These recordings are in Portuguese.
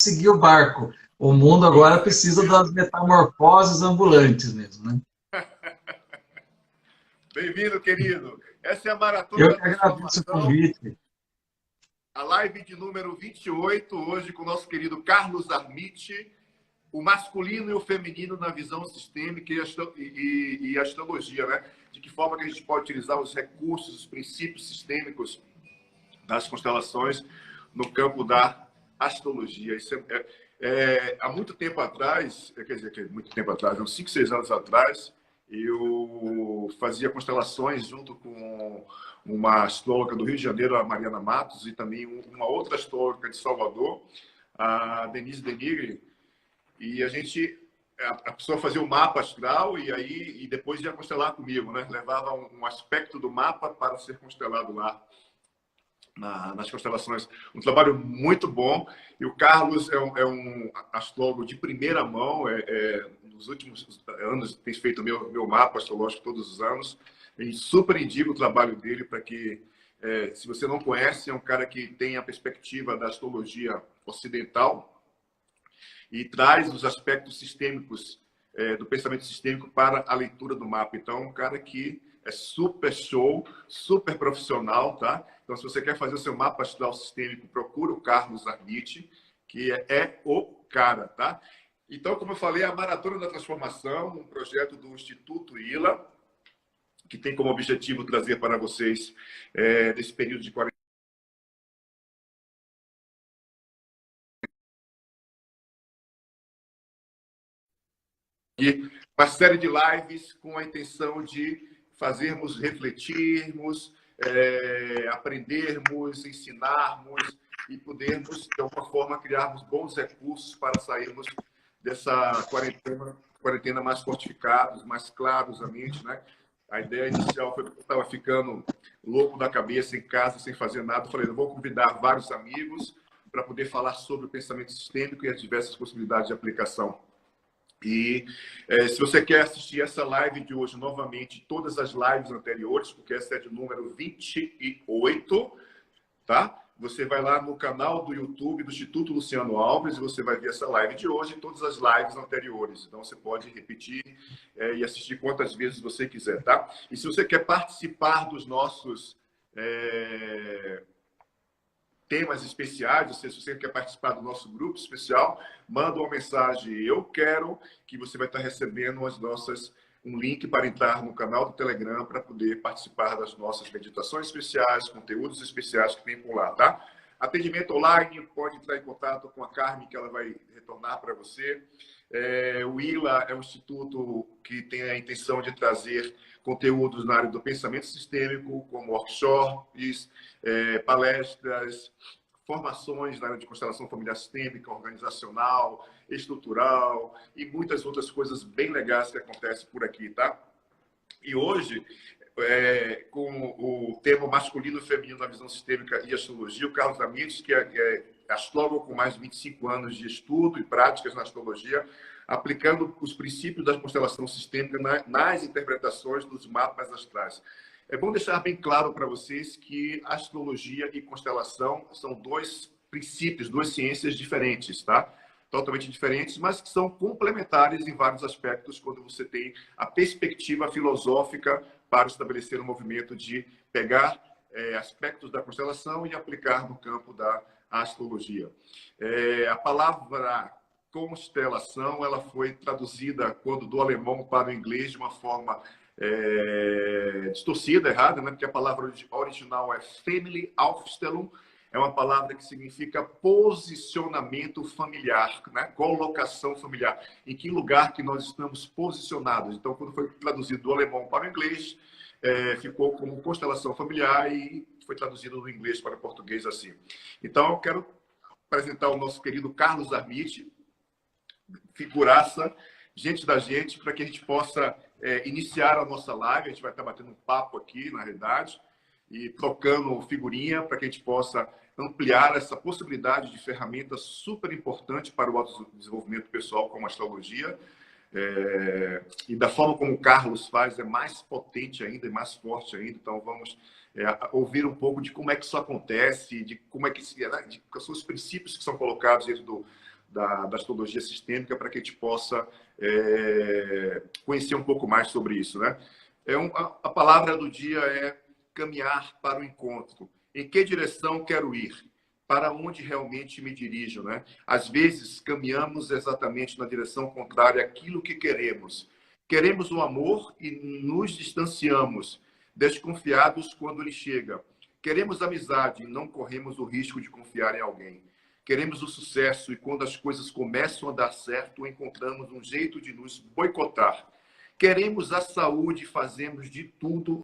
seguir o barco. O mundo agora precisa das metamorfoses ambulantes mesmo, né? Bem-vindo, querido. Essa é a Maratona Eu da que agradeço o Transformação, convite. a live de número 28, hoje com o nosso querido Carlos Armiti, o masculino e o feminino na visão sistêmica e astrologia, né? De que forma que a gente pode utilizar os recursos, os princípios sistêmicos das constelações no campo da astrologia. Isso há muito tempo atrás, quer dizer, muito tempo atrás, uns 5, 6 anos atrás, eu fazia constelações junto com uma astróloga do Rio de Janeiro, a Mariana Matos, e também uma outra astróloga de Salvador, a Denise Denigre, e a pessoa fazia o mapa astral e depois ia constelar comigo, né? Levava um aspecto do mapa para ser constelado lá nas constelações. Um trabalho muito bom. E o Carlos é um astrólogo de primeira mão. Nos últimos anos tem feito meu mapa astrológico todos os anos. E super indico o trabalho dele para que, se você não conhece, é um cara que tem a perspectiva da astrologia ocidental e traz os aspectos sistêmicos do pensamento sistêmico para a leitura do mapa. Então, um cara que é super show, super profissional, tá? Então, se você quer fazer o seu mapa astral sistêmico, procura o Carlos Armiti, que é o cara, tá? Então, como eu falei, a Maratona da Transformação, um projeto do Instituto ILA, que tem como objetivo trazer para vocês, nesse período de quarentena, uma série de lives com a intenção de fazermos refletirmos, aprendermos, ensinarmos e podermos, de alguma forma, criarmos bons recursos para sairmos dessa quarentena mais fortificados, mais claros a mente, né? A ideia inicial foi que eu estava ficando louco da cabeça em casa, sem fazer nada. Eu falei, eu vou convidar vários amigos para poder falar sobre o pensamento sistêmico e as diversas possibilidades de aplicação. E se você quer assistir essa live de hoje novamente, todas as lives anteriores, porque essa é de número 28, tá? Você vai lá no canal do YouTube do Instituto Luciano Alves e você vai ver essa live de hoje e todas as lives anteriores. Então, você pode repetir e assistir quantas vezes você quiser, tá? E se você quer participar dos nossos temas especiais, se você quer participar do nosso grupo especial, manda uma mensagem eu quero, que você vai estar recebendo um link para entrar no canal do Telegram para poder participar das nossas meditações especiais, conteúdos especiais que tem por lá, tá? Atendimento online, pode entrar em contato com a Carmen, que ela vai retornar para você. O ILA é um instituto que tem a intenção de trazer conteúdos na área do pensamento sistêmico, como workshops, palestras, formações na área de constelação familiar sistêmica, organizacional, estrutural e muitas outras coisas bem legais que acontecem por aqui, tá? E hoje, com o tema masculino e feminino na visão sistêmica e astrologia, o Carlos Amides, que é astrólogo com mais de 25 anos de estudo e práticas na astrologia, aplicando os princípios da constelação sistêmica nas interpretações dos mapas astrais. É bom deixar bem claro para vocês que astrologia e constelação são dois princípios, duas ciências diferentes, tá? Totalmente diferentes, mas que são complementares em vários aspectos quando você tem a perspectiva filosófica para estabelecer um movimento de pegar aspectos da constelação e aplicar no campo da astrologia. A palavra constelação ela foi traduzida quando do alemão para o inglês de uma forma distorcida, errada, né? Porque a palavra original é Family Aufstellung, é uma palavra que significa posicionamento familiar, né? Colocação familiar. Em que lugar que nós estamos posicionados. Então, quando foi traduzido do alemão para o inglês, ficou como constelação familiar e foi traduzido do inglês para o português assim. Então, eu quero apresentar o nosso querido Carlos Armiti, figuraça, gente da gente, para que a gente possa iniciar a nossa live. A gente vai estar batendo um papo aqui, na realidade, e trocando figurinha para que a gente possa ampliar essa possibilidade de ferramenta super importante para o autodesenvolvimento pessoal como a astrologia. E da forma como o Carlos faz, é mais potente ainda, é mais forte ainda. Então, vamos ouvir um pouco de como é que isso acontece, de como é que quais são os princípios que são colocados dentro da astrologia sistêmica para que a gente possa conhecer um pouco mais sobre isso, né? A palavra do dia é caminhar para o encontro. Em que direção quero ir? Para onde realmente me dirijo, né? Às vezes caminhamos exatamente na direção contrária àquilo que queremos. Queremos o amor e nos distanciamos, desconfiados quando ele chega. Queremos amizade e não corremos o risco de confiar em alguém. Queremos o sucesso e quando as coisas começam a dar certo, encontramos um jeito de nos boicotar. Queremos a saúde e fazemos de tudo.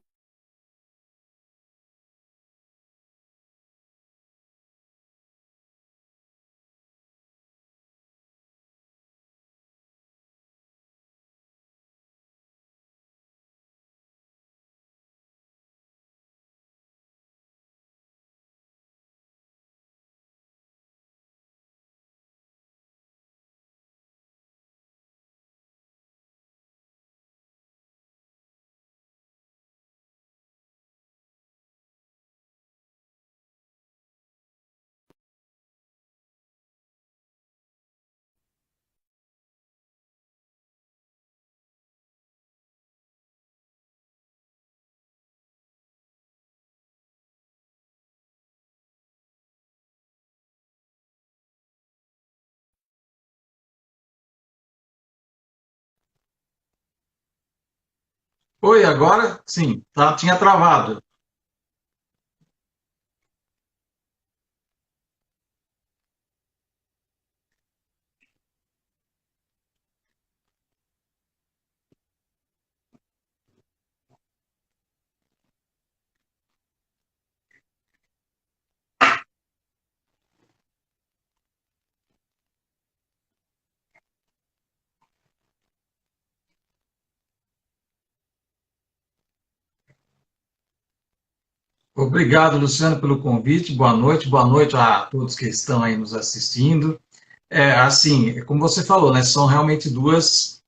Oi, agora sim, tá, tinha travado. Obrigado, Luciano, pelo convite. Boa noite a todos que estão aí nos assistindo. Assim, como você falou, né, são realmente duas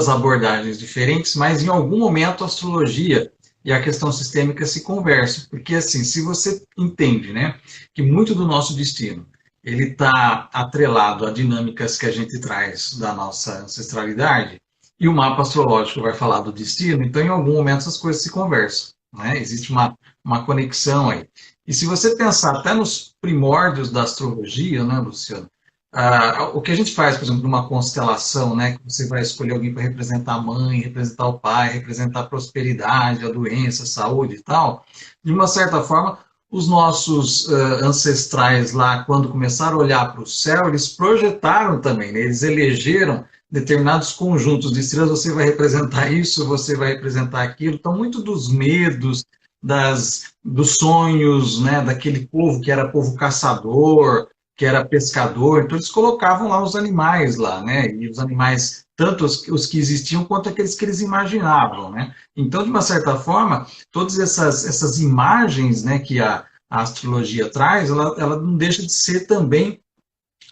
abordagens diferentes, mas em algum momento a astrologia e a questão sistêmica se conversam, porque assim, se você entende, né, que muito do nosso destino ele está atrelado a dinâmicas que a gente traz da nossa ancestralidade, e o mapa astrológico vai falar do destino, então em algum momento essas coisas se conversam, né? Existe uma conexão aí. E se você pensar até nos primórdios da astrologia, né, Luciano? O que a gente faz, por exemplo, numa constelação, né, que você vai escolher alguém para representar a mãe, representar o pai, representar a prosperidade, a doença, a saúde e tal, de uma certa forma, os nossos ancestrais lá, quando começaram a olhar para o céu, eles projetaram também, né, eles elegeram determinados conjuntos de estrelas, você vai representar isso, você vai representar aquilo. Então, muito dos medos, dos sonhos, né, daquele povo que era povo caçador, que era pescador, então eles colocavam lá os animais lá, né? E os animais, tanto os que existiam quanto aqueles que eles imaginavam, né? Então, de uma certa forma, todas essas imagens, né, que a astrologia traz, ela não deixa de ser também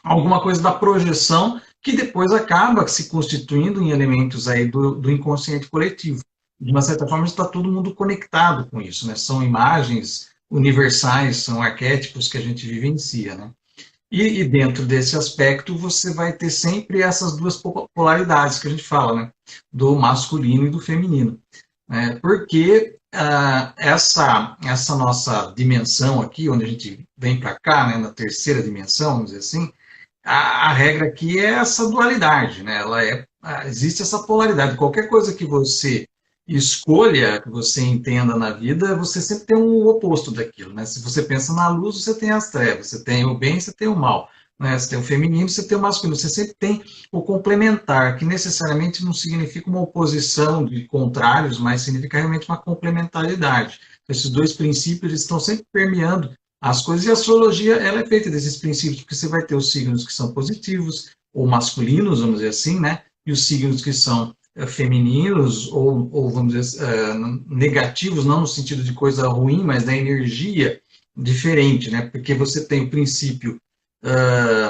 alguma coisa da projeção que depois acaba se constituindo em elementos aí do inconsciente coletivo. De uma certa forma, está todo mundo conectado com isso, né? São imagens universais, são arquétipos que a gente vivencia, né? E dentro desse aspecto, você vai ter sempre essas duas polaridades que a gente fala, né? Do masculino e do feminino. Né? Porque essa nossa dimensão aqui, onde a gente vem para cá, né, na terceira dimensão, vamos dizer assim, a regra aqui é essa dualidade, né? Existe essa polaridade. Qualquer coisa que você escolha, que você entenda na vida, você sempre tem um oposto daquilo, né? Se você pensa na luz, você tem as trevas, você tem o bem, você tem o mal, né? Você tem o feminino, você tem o masculino, você sempre tem o complementar, que necessariamente não significa uma oposição de contrários, mas significa realmente uma complementaridade. Esses dois princípios estão sempre permeando as coisas, e a astrologia ela é feita desses princípios, porque você vai ter os signos que são positivos, ou masculinos, vamos dizer assim, né? E os signos que são femininos, ou vamos dizer, negativos, não no sentido de coisa ruim, mas da energia diferente, né? Porque você tem o princípio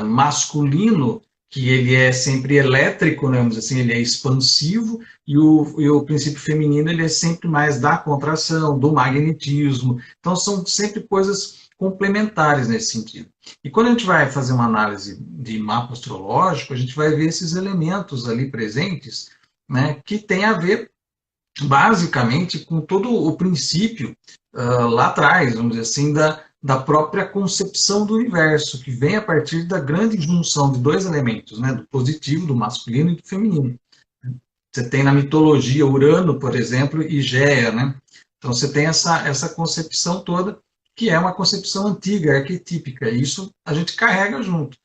masculino, que ele é sempre elétrico, né? Vamos dizer assim, ele é expansivo, e o princípio feminino ele é sempre mais da contração, do magnetismo. Então, são sempre coisas complementares nesse sentido. E quando a gente vai fazer uma análise de mapa astrológico, a gente vai ver esses elementos ali presentes, né, que tem a ver basicamente com todo o princípio lá atrás, vamos dizer assim, da própria concepção do universo, que vem a partir da grande junção de dois elementos, né, do positivo, do masculino e do feminino. Você tem na mitologia Urano, por exemplo, e Géia, né? Então você tem essa concepção toda, que é uma concepção antiga, arquetípica. E isso a gente carrega junto,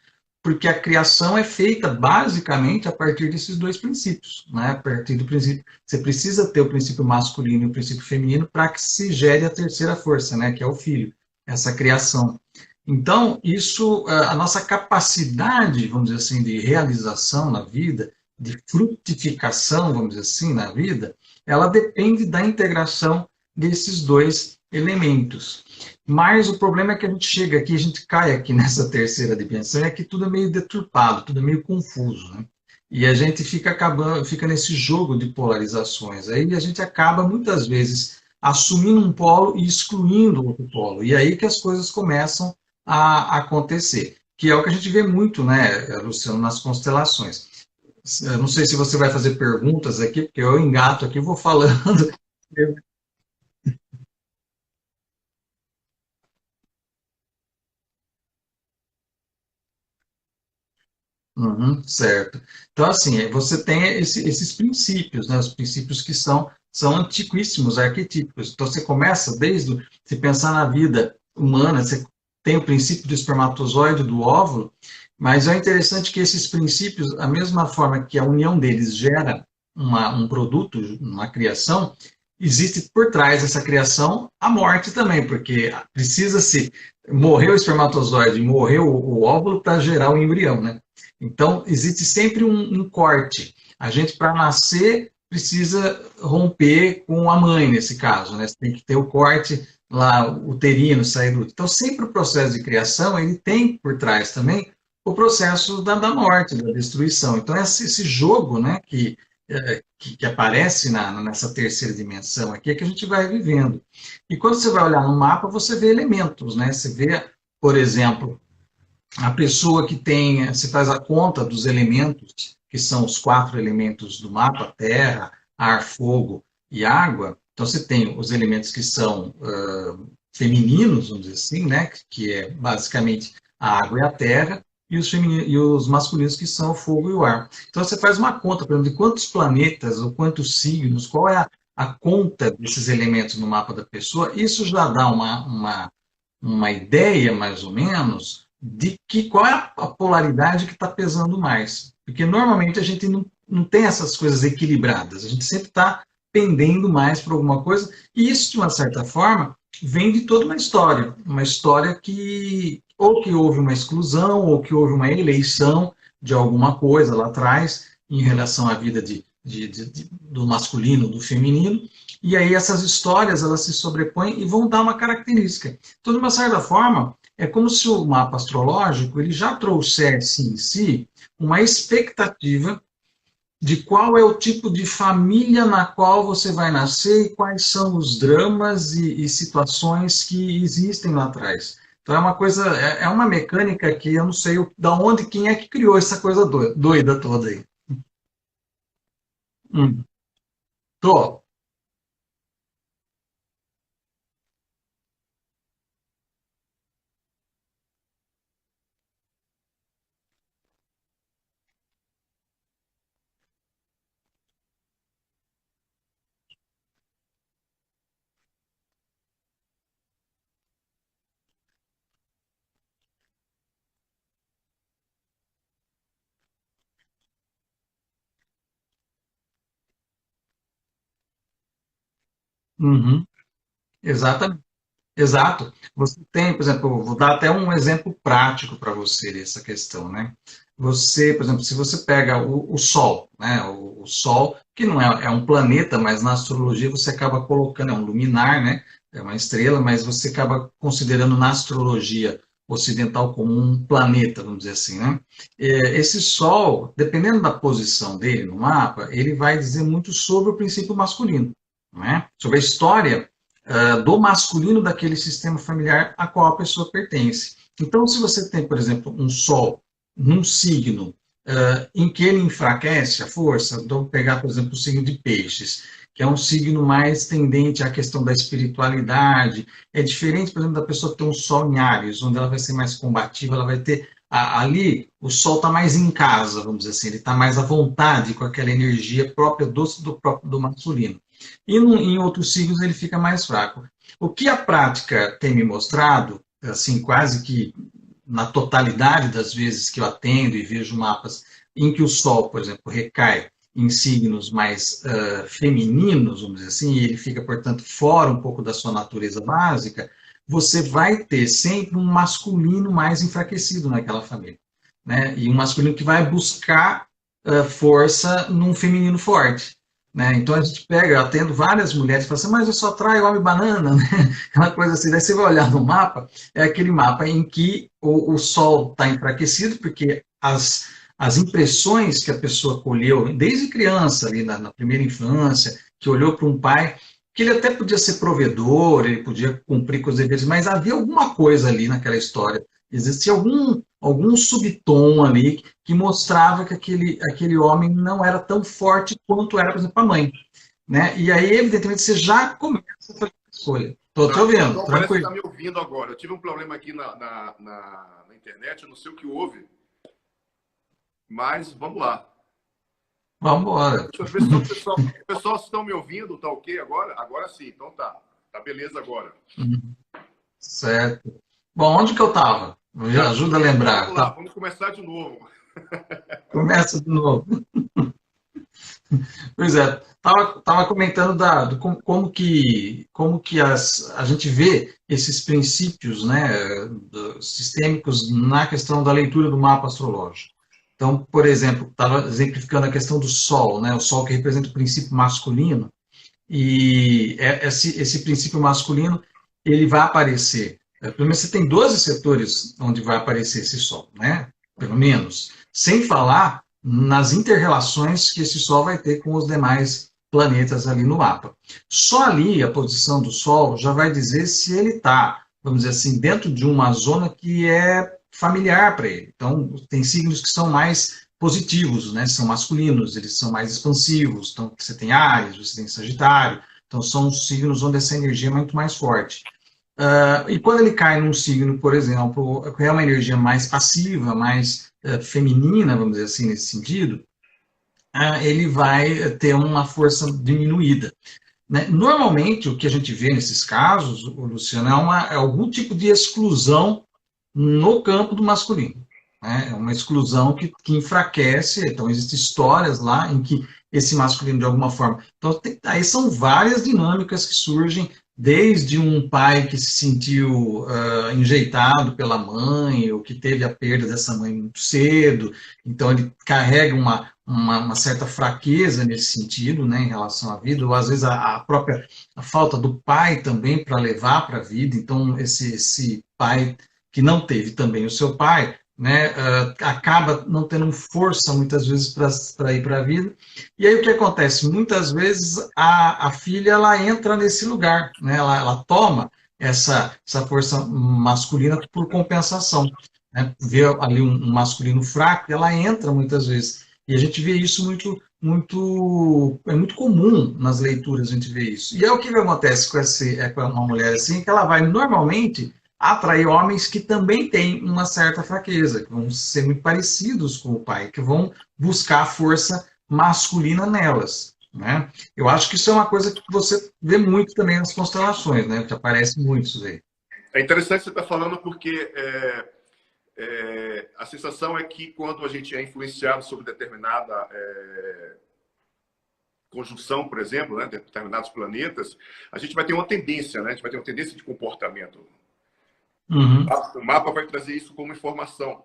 porque a criação é feita basicamente a partir desses dois princípios, né? A partir do princípio, você precisa ter o princípio masculino e o princípio feminino para que se gere a terceira força, né? Que é o filho, essa criação. Então, isso, a nossa capacidade, vamos dizer assim, de realização na vida, de frutificação, vamos dizer assim, na vida, ela depende da integração desses dois elementos. Mas o problema é que a gente chega aqui, a gente cai aqui nessa terceira dimensão, é que tudo é meio deturpado, tudo é meio confuso, né? E a gente fica nesse jogo de polarizações. Aí a gente acaba, muitas vezes, assumindo um polo e excluindo outro polo. E aí que as coisas começam a acontecer. Que é o que a gente vê muito, né, Luciano, nas constelações. Eu não sei se você vai fazer perguntas aqui, porque eu engato aqui e vou falando. Uhum, certo. Então, assim, você tem esses princípios, né? Os princípios que são antiquíssimos, arquetípicos. Então, você começa se pensar na vida humana, você tem o princípio do espermatozoide, do óvulo, mas é interessante que esses princípios, a mesma forma que a união deles gera um produto, uma criação, existe por trás dessa criação a morte também, porque precisa-se morrer o espermatozoide, morrer o óvulo para gerar o embrião, né? Então, existe sempre um corte. A gente, para nascer, precisa romper com a mãe, nesse caso, né? Você tem que ter o corte lá, uterino, sair do... Então, sempre o processo de criação, ele tem por trás também o processo da morte, da destruição. Então, esse jogo, né, que aparece nessa terceira dimensão aqui, é que a gente vai vivendo. E quando você vai olhar no mapa, você vê elementos, né? Você vê, por exemplo, a pessoa que tem, se faz a conta dos elementos, que são os quatro elementos do mapa, terra, ar, fogo e água. Então você tem os elementos que são femininos, vamos dizer assim, né? Que é basicamente a água e a terra, e os masculinos que são o fogo e o ar. Então você faz uma conta, por exemplo, de quantos planetas ou quantos signos, qual é a conta desses elementos no mapa da pessoa, isso já dá uma ideia, mais ou menos, de qual é a polaridade que está pesando mais. Porque normalmente a gente não tem essas coisas equilibradas, a gente sempre está pendendo mais para alguma coisa, e isso, de uma certa forma, vem de toda uma história que ou que houve uma exclusão, ou que houve uma eleição de alguma coisa lá atrás, em relação à vida do masculino, do feminino, e aí essas histórias elas se sobrepõem e vão dar uma característica. Então, de uma certa forma, é como se o mapa astrológico ele já trouxesse em si uma expectativa de qual é o tipo de família na qual você vai nascer e quais são os dramas e situações que existem lá atrás. Então é uma coisa, é uma mecânica que eu não sei da onde, quem é que criou essa coisa doida toda aí. Tô. Uhum. Exatamente. Exato. Você tem, por exemplo, vou dar até um exemplo prático para você dessa questão, né? Você, por exemplo, se você pega o Sol, né? O Sol, que não é um planeta, mas na astrologia você acaba colocando, é um luminar, né? É uma estrela, mas você acaba considerando na astrologia ocidental como um planeta, vamos dizer assim, né? Esse Sol, dependendo da posição dele no mapa, ele vai dizer muito sobre o princípio masculino, né? Sobre a história do masculino daquele sistema familiar a qual a pessoa pertence. Então, se você tem, por exemplo, um Sol num signo em que ele enfraquece a força, vou pegar, por exemplo, o signo de Peixes, que é um signo mais tendente à questão da espiritualidade, é diferente, por exemplo, da pessoa ter um Sol em Áries, onde ela vai ser mais combativa, ela vai ter ali o Sol está mais em casa, vamos dizer assim, ele está mais à vontade com aquela energia própria do masculino. E em outros signos ele fica mais fraco. O que a prática tem me mostrado, assim, quase que na totalidade das vezes que eu atendo e vejo mapas em que o Sol, por exemplo, recai em signos mais femininos, vamos dizer assim, e ele fica, portanto, fora um pouco da sua natureza básica, você vai ter sempre um masculino mais enfraquecido naquela família, né? E um masculino que vai buscar força num feminino forte. Né? Então a gente pega, eu atendo várias mulheres e fala assim, mas eu só traio homem banana, né? Aquela coisa assim, daí você vai olhar no mapa, é aquele mapa em que o Sol está enfraquecido, porque as impressões que a pessoa colheu desde criança, ali na primeira infância, que olhou para um pai, que ele até podia ser provedor, ele podia cumprir com os deveres, mas havia alguma coisa ali naquela história, existia algum subtom ali que mostrava que aquele homem não era tão forte quanto era, por exemplo, a mãe. Né? E aí, evidentemente, você já começa a fazer a escolha. Estou te ouvindo, Então, parece que tranquilo. está me ouvindo agora. Eu tive um problema aqui na internet, eu não sei o que houve, mas vamos lá. Vamos embora. O pessoal estão me ouvindo, tá ok agora? Agora sim, então tá. Tá beleza agora. Certo. Bom, onde que eu estava? Ajuda a lembrar. Vamos lá, vamos começar de novo. Começa de novo. Pois é, estava comentando como que a gente vê esses princípios, né, sistêmicos na questão da leitura do mapa astrológico. Então, por exemplo, estava exemplificando a questão do Sol, né, o Sol que representa o princípio masculino, e esse princípio masculino ele vai aparecer. Pelo menos você tem 12 setores onde vai aparecer esse Sol, né? Pelo menos. Sem falar nas interrelações que esse Sol vai ter com os demais planetas ali no mapa. Só ali a posição do Sol já vai dizer se ele está, vamos dizer assim, dentro de uma zona que é familiar para ele. Então, tem signos que são mais positivos, né? São masculinos, eles são mais expansivos. Então, você tem Áries, você tem Sagitário. Então, são os signos onde essa energia é muito mais forte. E quando ele cai num signo, por exemplo, que é uma energia mais passiva, mais feminina, vamos dizer assim, nesse sentido, ele vai ter uma força diminuída. Né? Normalmente, o que a gente vê nesses casos, Luciano, é algum tipo de exclusão no campo do masculino. Né? É uma exclusão que enfraquece, então existem histórias lá em que esse masculino, de alguma forma... Então, aí são várias dinâmicas que surgem, desde um pai que se sentiu enjeitado pela mãe, ou que teve a perda dessa mãe muito cedo, então ele carrega uma certa fraqueza nesse sentido, né, em relação à vida, ou às vezes a própria a falta do pai também para levar para a vida, então esse pai que não teve também o seu pai, né, acaba não tendo força muitas vezes para ir para a vida. E aí o que acontece? Muitas vezes a filha ela entra nesse lugar, né, ela toma essa força masculina por compensação. Né, vê ali um masculino fraco, ela entra muitas vezes. E a gente vê isso é muito comum nas leituras, a gente vê isso. E é o que acontece com uma mulher assim, que ela vai normalmente atrair homens que também têm uma certa fraqueza, que vão ser muito parecidos com o pai, que vão buscar a força masculina nelas. Né? Eu acho que isso é uma coisa que você vê muito também nas constelações, né? Que aparece muito isso aí. É interessante você estar falando porque a sensação é que quando a gente é influenciado sobre determinada conjunção, por exemplo, né, de determinados planetas, a gente vai ter uma tendência, né? A gente vai ter uma tendência de comportamento. Uhum. O mapa vai trazer isso como informação.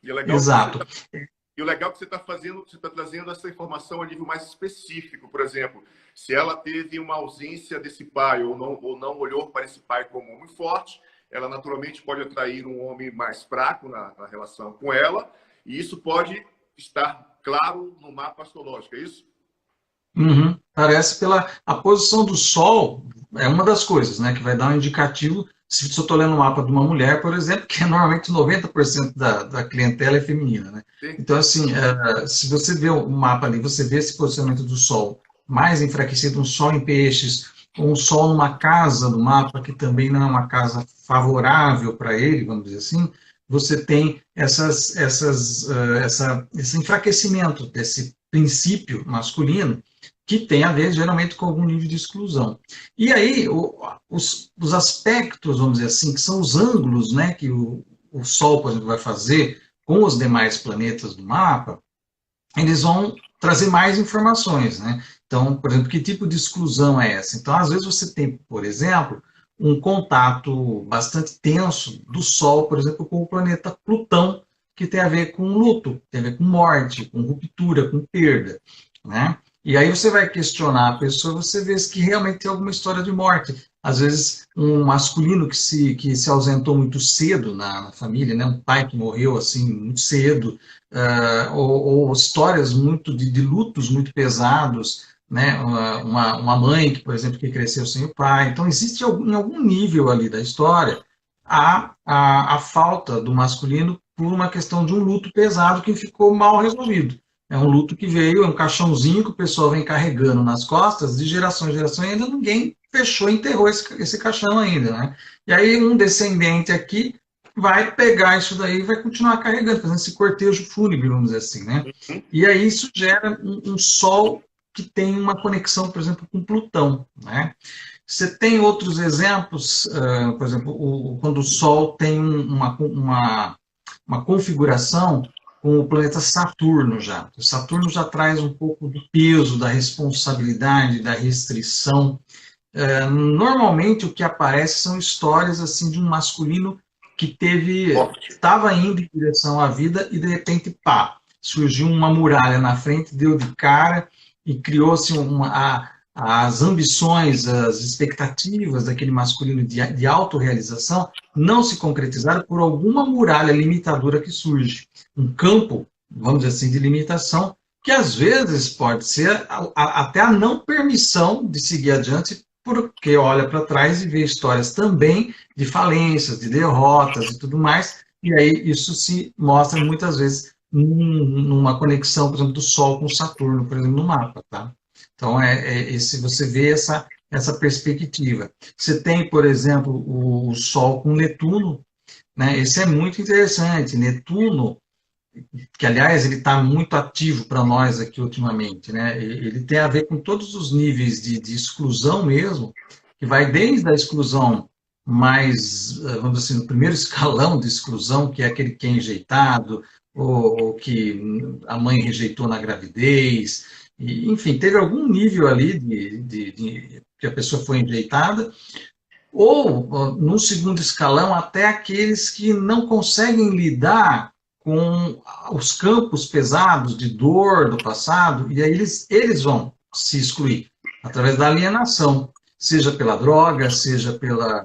E é legal Exato. E o legal é que você está fazendo, você está trazendo essa informação a nível mais específico. Por exemplo, se ela teve uma ausência desse pai ou não olhou para esse pai como um homem forte, ela naturalmente pode atrair um homem mais fraco na relação com ela, e isso pode estar claro no mapa astrológico, é isso? Uhum. parece pela a posição do Sol, é uma das coisas, né, que vai dar um indicativo, se eu estou lendo um mapa de uma mulher, por exemplo, que normalmente 90% da clientela é feminina, né? Sim. Então, assim, se você vê o mapa ali, você vê esse posicionamento do Sol mais enfraquecido, um Sol em peixes, ou um Sol numa casa do mapa que também não é uma casa favorável para ele, vamos dizer assim, você tem esse enfraquecimento desse princípio masculino que tem a ver geralmente com algum nível de exclusão. E aí, os aspectos, vamos dizer assim, que são os ângulos, né, que o Sol, por exemplo, vai fazer com os demais planetas do mapa, eles vão trazer mais informações, né? Então, por exemplo, que tipo de exclusão é essa? Então, às vezes você tem, por exemplo, um contato bastante tenso do Sol, por exemplo, com o planeta Plutão, que tem a ver com luto, tem a ver com morte, com ruptura, com perda, né? E aí você vai questionar a pessoa, você vê que realmente tem alguma história de morte. Às vezes, um masculino que se ausentou muito cedo na família, né? Um pai que morreu assim muito cedo, ou histórias muito de lutos muito pesados, né? Uma mãe que, por exemplo, que cresceu sem o pai. Então, existe em algum nível ali da história a falta do masculino por uma questão de um luto pesado que ficou mal resolvido. É um luto que veio, é um caixãozinho que o pessoal vem carregando nas costas de geração em geração e ainda ninguém fechou, enterrou esse caixão ainda, né? E aí um descendente aqui vai pegar isso daí e vai continuar carregando, fazendo esse cortejo fúnebre, vamos dizer assim, né? Uhum. E aí isso gera um Sol que tem uma conexão, por exemplo, com Plutão, né? Você tem outros exemplos, por exemplo, quando o Sol tem uma configuração com o planeta Saturno já. O Saturno já traz um pouco do peso, da responsabilidade, da restrição. Normalmente o que aparece são histórias assim de um masculino que estava indo em direção à vida e de repente, pá, surgiu uma muralha na frente, deu de cara e criou-se as ambições, as expectativas daquele masculino de autorrealização não se concretizaram por alguma muralha limitadora que surge. Um campo, vamos dizer assim, de limitação, que às vezes pode ser até a não permissão de seguir adiante, porque olha para trás e vê histórias também de falências, de derrotas e tudo mais, e aí isso se mostra muitas vezes numa conexão, por exemplo, do Sol com Saturno, por exemplo, no mapa, tá? Então, esse, você vê essa perspectiva. Você tem, por exemplo, o Sol com Netuno, né? Esse é muito interessante. Netuno, que aliás ele está muito ativo para nós aqui ultimamente, né? Ele tem a ver com todos os níveis de exclusão mesmo, que vai desde a exclusão mais, vamos dizer assim, no primeiro escalão de exclusão, que é aquele que é enjeitado, ou que a mãe rejeitou na gravidez, e, enfim, teve algum nível ali que a pessoa foi enjeitada, ou, num segundo escalão, até aqueles que não conseguem lidar com os campos pesados de dor do passado, e aí eles vão se excluir através da alienação, seja pela droga, seja pela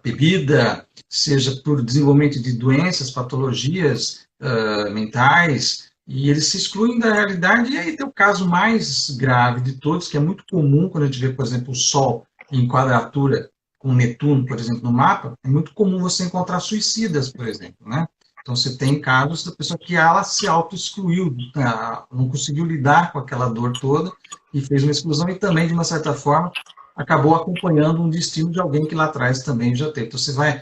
bebida, seja por desenvolvimento de doenças, patologias mentais, e eles se excluem da realidade. E aí tem o caso mais grave de todos, que é muito comum quando a gente vê, por exemplo, o Sol em quadratura com Netuno, por exemplo, no mapa, é muito comum você encontrar suicidas, por exemplo, né? Então, você tem casos da pessoa que ela se auto-excluiu, não conseguiu lidar com aquela dor toda e fez uma exclusão e também, de uma certa forma, acabou acompanhando um destino de alguém que lá atrás também já teve. Então, você vai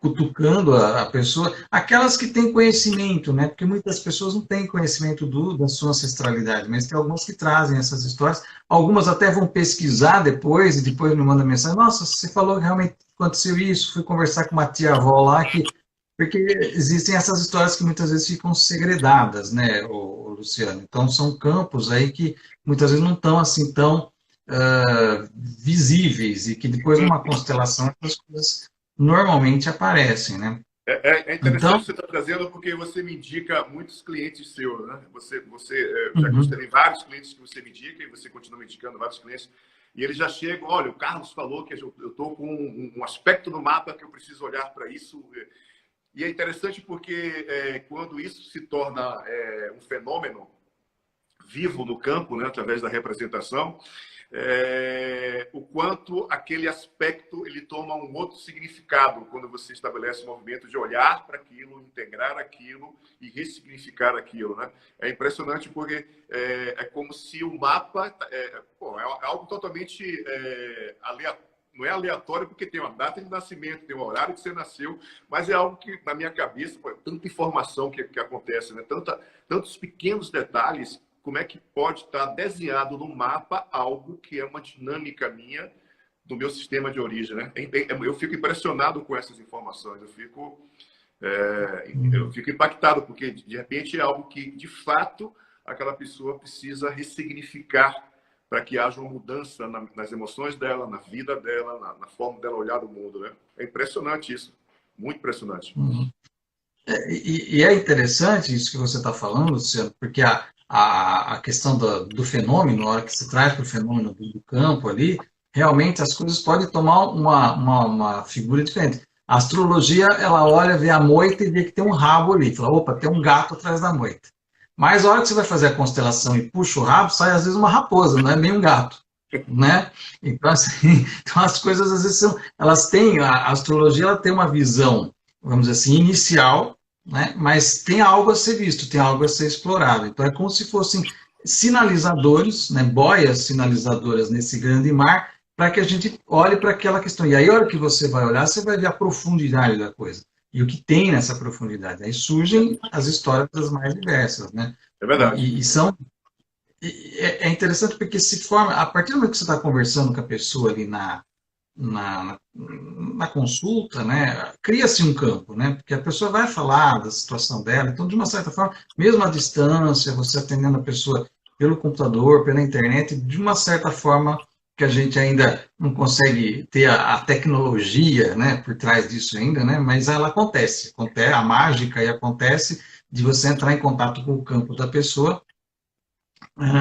cutucando a pessoa, aquelas que têm conhecimento, né? Porque muitas pessoas não têm conhecimento da sua ancestralidade, mas tem algumas que trazem essas histórias, algumas até vão pesquisar depois, e depois me mandam mensagem, nossa, você falou que realmente aconteceu isso, fui conversar com uma tia-avó lá, porque existem essas histórias que muitas vezes ficam segredadas, né, Luciano? Então, são campos aí que muitas vezes não estão assim tão visíveis, e que depois, numa constelação, essas coisas normalmente aparecem, né? É Então, interessante você estar trazendo, porque você me indica muitos clientes seus, né? Já uhum, tem vários clientes que você me indica e você continua me indicando vários clientes. E eles já chegam, olha, o Carlos falou que eu estou com um aspecto no mapa que eu preciso olhar para isso. E é interessante porque quando isso se torna um fenômeno, vivo no campo, né, através da representação, o quanto aquele aspecto ele toma um outro significado quando você estabelece um movimento de olhar para aquilo, integrar aquilo e ressignificar aquilo, né? É impressionante porque é como se o mapa é algo totalmente aleatório. Não é aleatório porque tem uma data de nascimento, tem um horário que você nasceu, mas é algo que, na minha cabeça, tanta informação que acontece, né? Tantos pequenos detalhes, como é que pode estar desenhado no mapa algo que é uma dinâmica minha do meu sistema de origem, né? Eu fico impressionado com essas informações, eu fico impactado, porque, de repente, é algo que, de fato, aquela pessoa precisa ressignificar para que haja uma mudança nas emoções dela, na vida dela, na forma dela olhar o mundo, né? É impressionante isso, muito impressionante. Uhum. E é interessante isso que você está falando, Luciano, porque a questão do fenômeno, na hora que se traz para o fenômeno do campo ali, realmente as coisas podem tomar uma figura diferente. A astrologia, ela olha, vê a moita e vê que tem um rabo ali, fala, opa, tem um gato atrás da moita. Mas a hora que você vai fazer a constelação e puxa o rabo, sai às vezes uma raposa, não é nem um gato, né? Então, assim, então as coisas às vezes elas têm, a astrologia ela tem uma visão, vamos dizer assim, inicial, né? Mas tem algo a ser visto, tem algo a ser explorado. Então é como se fossem sinalizadores, né? Boias sinalizadoras nesse grande mar, para que a gente olhe para aquela questão. E aí, a hora que você vai olhar, você vai ver a profundidade da coisa e o que tem nessa profundidade. Aí surgem as histórias das mais diversas, né? É verdade. É interessante porque se forma, a partir do momento que você está conversando com a pessoa ali na consulta, né, cria-se um campo, né, porque a pessoa vai falar da situação dela, então, de uma certa forma, mesmo à distância, você atendendo a pessoa pelo computador, pela internet, de uma certa forma que a gente ainda não consegue ter a tecnologia, né, por trás disso ainda, né, mas ela acontece, a mágica aí acontece de você entrar em contato com o campo da pessoa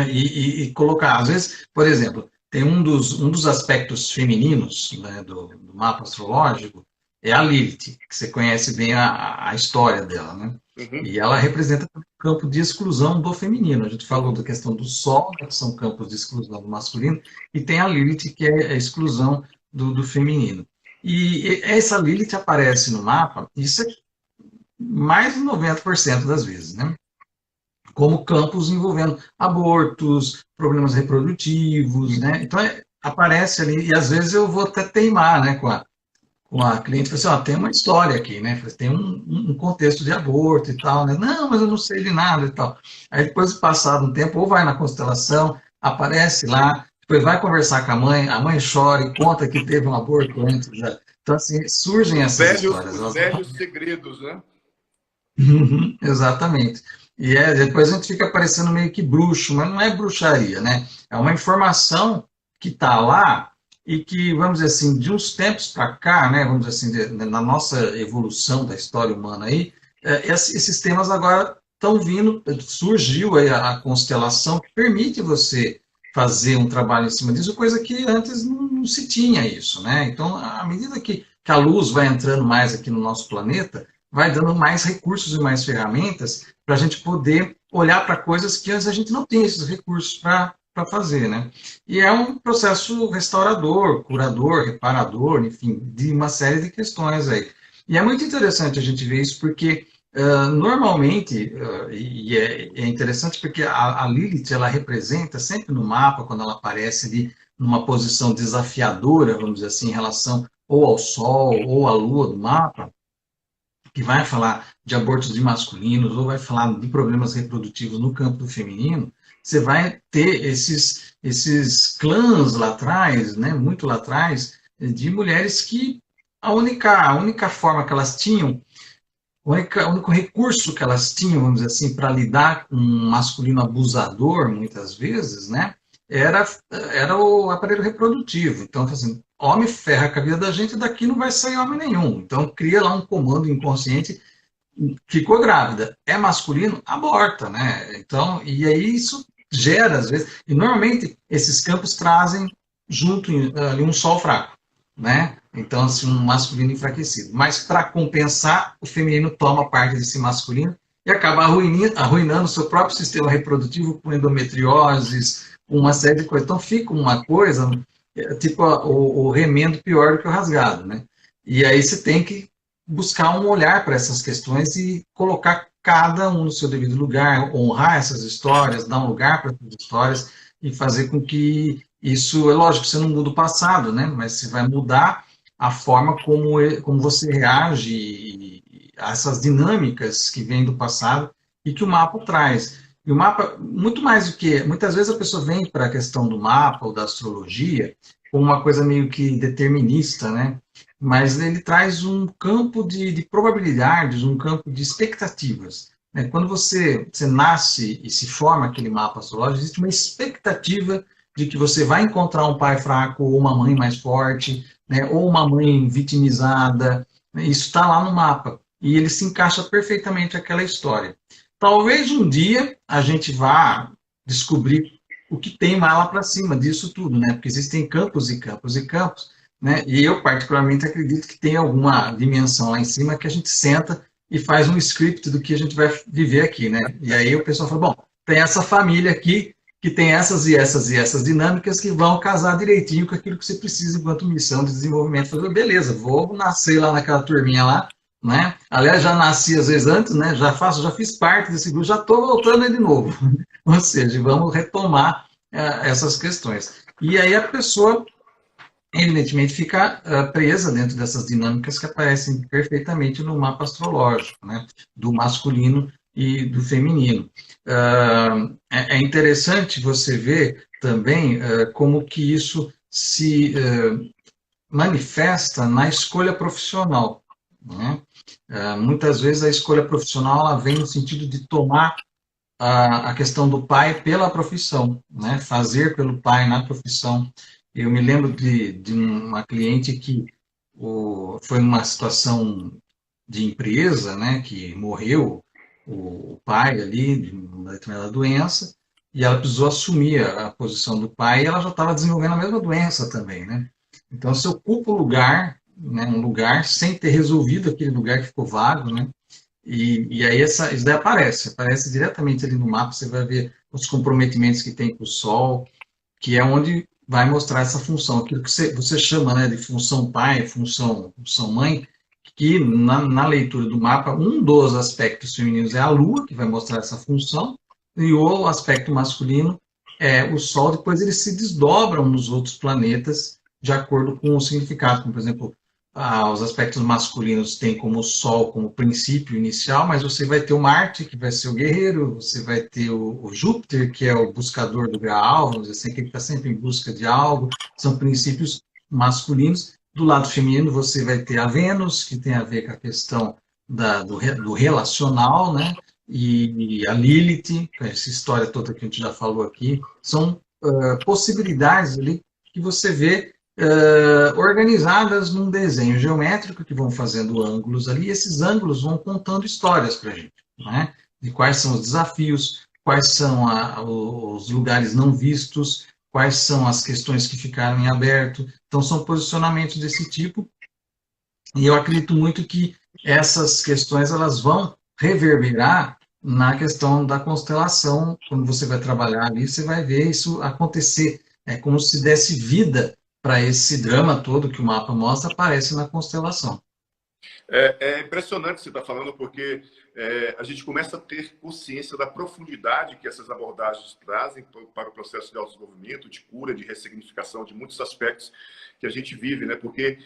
e colocar, às vezes, por exemplo, tem um dos aspectos femininos, né, do mapa astrológico, é a Lilith, que você conhece bem a história dela, né? Uhum. E ela representa o campo de exclusão do feminino. A gente falou da questão do Sol, né, que são campos de exclusão do masculino, e tem a Lilith, que é a exclusão do feminino. E essa Lilith aparece no mapa, isso é mais de 90% das vezes, né? Como campos envolvendo abortos, problemas reprodutivos, né? Então, aparece ali, e às vezes eu vou até teimar, né, com a cliente, assim, ó, tem uma história aqui, né? Tem um contexto de aborto e tal, né? Não, mas eu não sei de nada e tal. Aí depois, passado um tempo, ou vai na constelação, aparece lá, depois vai conversar com a mãe chora e conta que teve um aborto antes. Né? Então, assim, surgem essas histórias. Os velhos segredos, né? Exatamente. E depois a gente fica parecendo meio que bruxo, mas não é bruxaria, né? É uma informação que está lá e que, vamos dizer assim, de uns tempos para cá, né, vamos dizer assim, na nossa evolução da história humana aí, esses temas agora estão vindo, surgiu aí a constelação que permite você fazer um trabalho em cima disso, coisa que antes não se tinha isso, né? Então, à medida que a luz vai entrando mais aqui no nosso planeta, vai dando mais recursos e mais ferramentas para a gente poder olhar para coisas que antes a gente não tem esses recursos para fazer, né? E é um processo restaurador, curador, reparador, enfim, de uma série de questões aí. E é muito interessante a gente ver isso porque normalmente, e é interessante porque a Lilith, ela representa sempre no mapa, quando ela aparece ali numa posição desafiadora, vamos dizer assim, em relação ou ao Sol ou à Lua do mapa, que vai falar de abortos de masculinos ou vai falar de problemas reprodutivos no campo do feminino, você vai ter esses clãs lá atrás, né, muito lá atrás, de mulheres que a única forma que elas tinham, o único recurso que elas tinham, vamos dizer assim, para lidar com um masculino abusador, muitas vezes, né, era o aparelho reprodutivo. Então, assim, homem ferra com a vida da gente, daqui não vai sair homem nenhum. Então, cria lá um comando inconsciente, ficou grávida, é masculino, aborta, né? Então, e aí isso gera, às vezes, e normalmente esses campos trazem junto ali um sol fraco, né? Então, assim, um masculino enfraquecido. Mas, para compensar, o feminino toma parte desse masculino e acaba arruinando o seu próprio sistema reprodutivo com endometrioses, uma série de coisas. Então fica uma coisa, tipo o remendo pior do que o rasgado, né? E aí você tem que buscar um olhar para essas questões e colocar cada um no seu devido lugar, honrar essas histórias, dar um lugar para essas histórias e fazer com que isso, é lógico, você não muda o passado, né? Mas você vai mudar a forma como você reage a essas dinâmicas que vêm do passado e que o mapa traz. E o mapa, muito mais do que. Muitas vezes a pessoa vem para a questão do mapa ou da astrologia como uma coisa meio que determinista, né? Mas ele traz um campo de probabilidades, um campo de expectativas. Né? Quando você nasce e se forma aquele mapa astrológico, existe uma expectativa de que você vai encontrar um pai fraco ou uma mãe mais forte, né? Ou uma mãe vitimizada. Né? Isso está lá no mapa e ele se encaixa perfeitamente naquela história. Talvez um dia a gente vá descobrir o que tem mais lá para cima disso tudo, né? Porque existem campos e campos e campos, né? E eu particularmente acredito que tem alguma dimensão lá em cima que a gente senta e faz um script do que a gente vai viver aqui, né? E aí o pessoal fala, bom, tem essa família aqui que tem essas e essas e essas dinâmicas que vão casar direitinho com aquilo que você precisa enquanto missão de desenvolvimento. Falei, beleza, vou nascer lá naquela turminha lá, né? Aliás, já nasci às vezes antes, né? Já fiz parte desse grupo, já estou voltando aí de novo. Ou seja, vamos retomar essas questões. E aí a pessoa, evidentemente, fica presa dentro dessas dinâmicas que aparecem perfeitamente no mapa astrológico, né? Do masculino e do feminino. É interessante você ver também como que isso se manifesta na escolha profissional, né? Muitas vezes a escolha profissional ela vem no sentido de tomar a questão do pai pela profissão, né? Fazer pelo pai na profissão. Eu me lembro de uma cliente que foi numa situação de empresa, né? Que morreu o pai ali de uma determinada doença e ela precisou assumir a posição do pai e ela já estava desenvolvendo a mesma doença também, né? Então, você ocupa o lugar, né, um lugar sem ter resolvido aquele lugar que ficou vago, né? E aí isso daí aparece diretamente ali no mapa, você vai ver os comprometimentos que tem com o Sol, que é onde vai mostrar essa função, aquilo que você chama, né, de função pai, função mãe, que na leitura do mapa, um dos aspectos femininos é a Lua, que vai mostrar essa função, e o aspecto masculino é o Sol, depois eles se desdobram nos outros planetas de acordo com o significado, como por exemplo, os aspectos masculinos têm como o Sol como princípio inicial, mas você vai ter o Marte, que vai ser o guerreiro, você vai ter o Júpiter, que é o buscador do Graal, vamos dizer assim, que ele está sempre em busca de algo, são princípios masculinos. Do lado feminino, você vai ter a Vênus, que tem a ver com a questão do relacional, né? E a Lilith, essa história toda que a gente já falou aqui, são possibilidades ali que você vê organizadas num desenho geométrico que vão fazendo ângulos ali, e esses ângulos vão contando histórias para a gente, né? De quais são os desafios, quais são os lugares não vistos, quais são as questões que ficaram em aberto. Então, são posicionamentos desse tipo, e eu acredito muito que essas questões elas vão reverberar na questão da constelação. Quando você vai trabalhar ali, você vai ver isso acontecer. É como se desse vida para esse drama todo que o mapa mostra, aparece na constelação. É impressionante o que você está falando, porque a gente começa a ter consciência da profundidade que essas abordagens trazem para o processo de autodesenvolvimento, de cura, de ressignificação, de muitos aspectos que a gente vive, né? Porque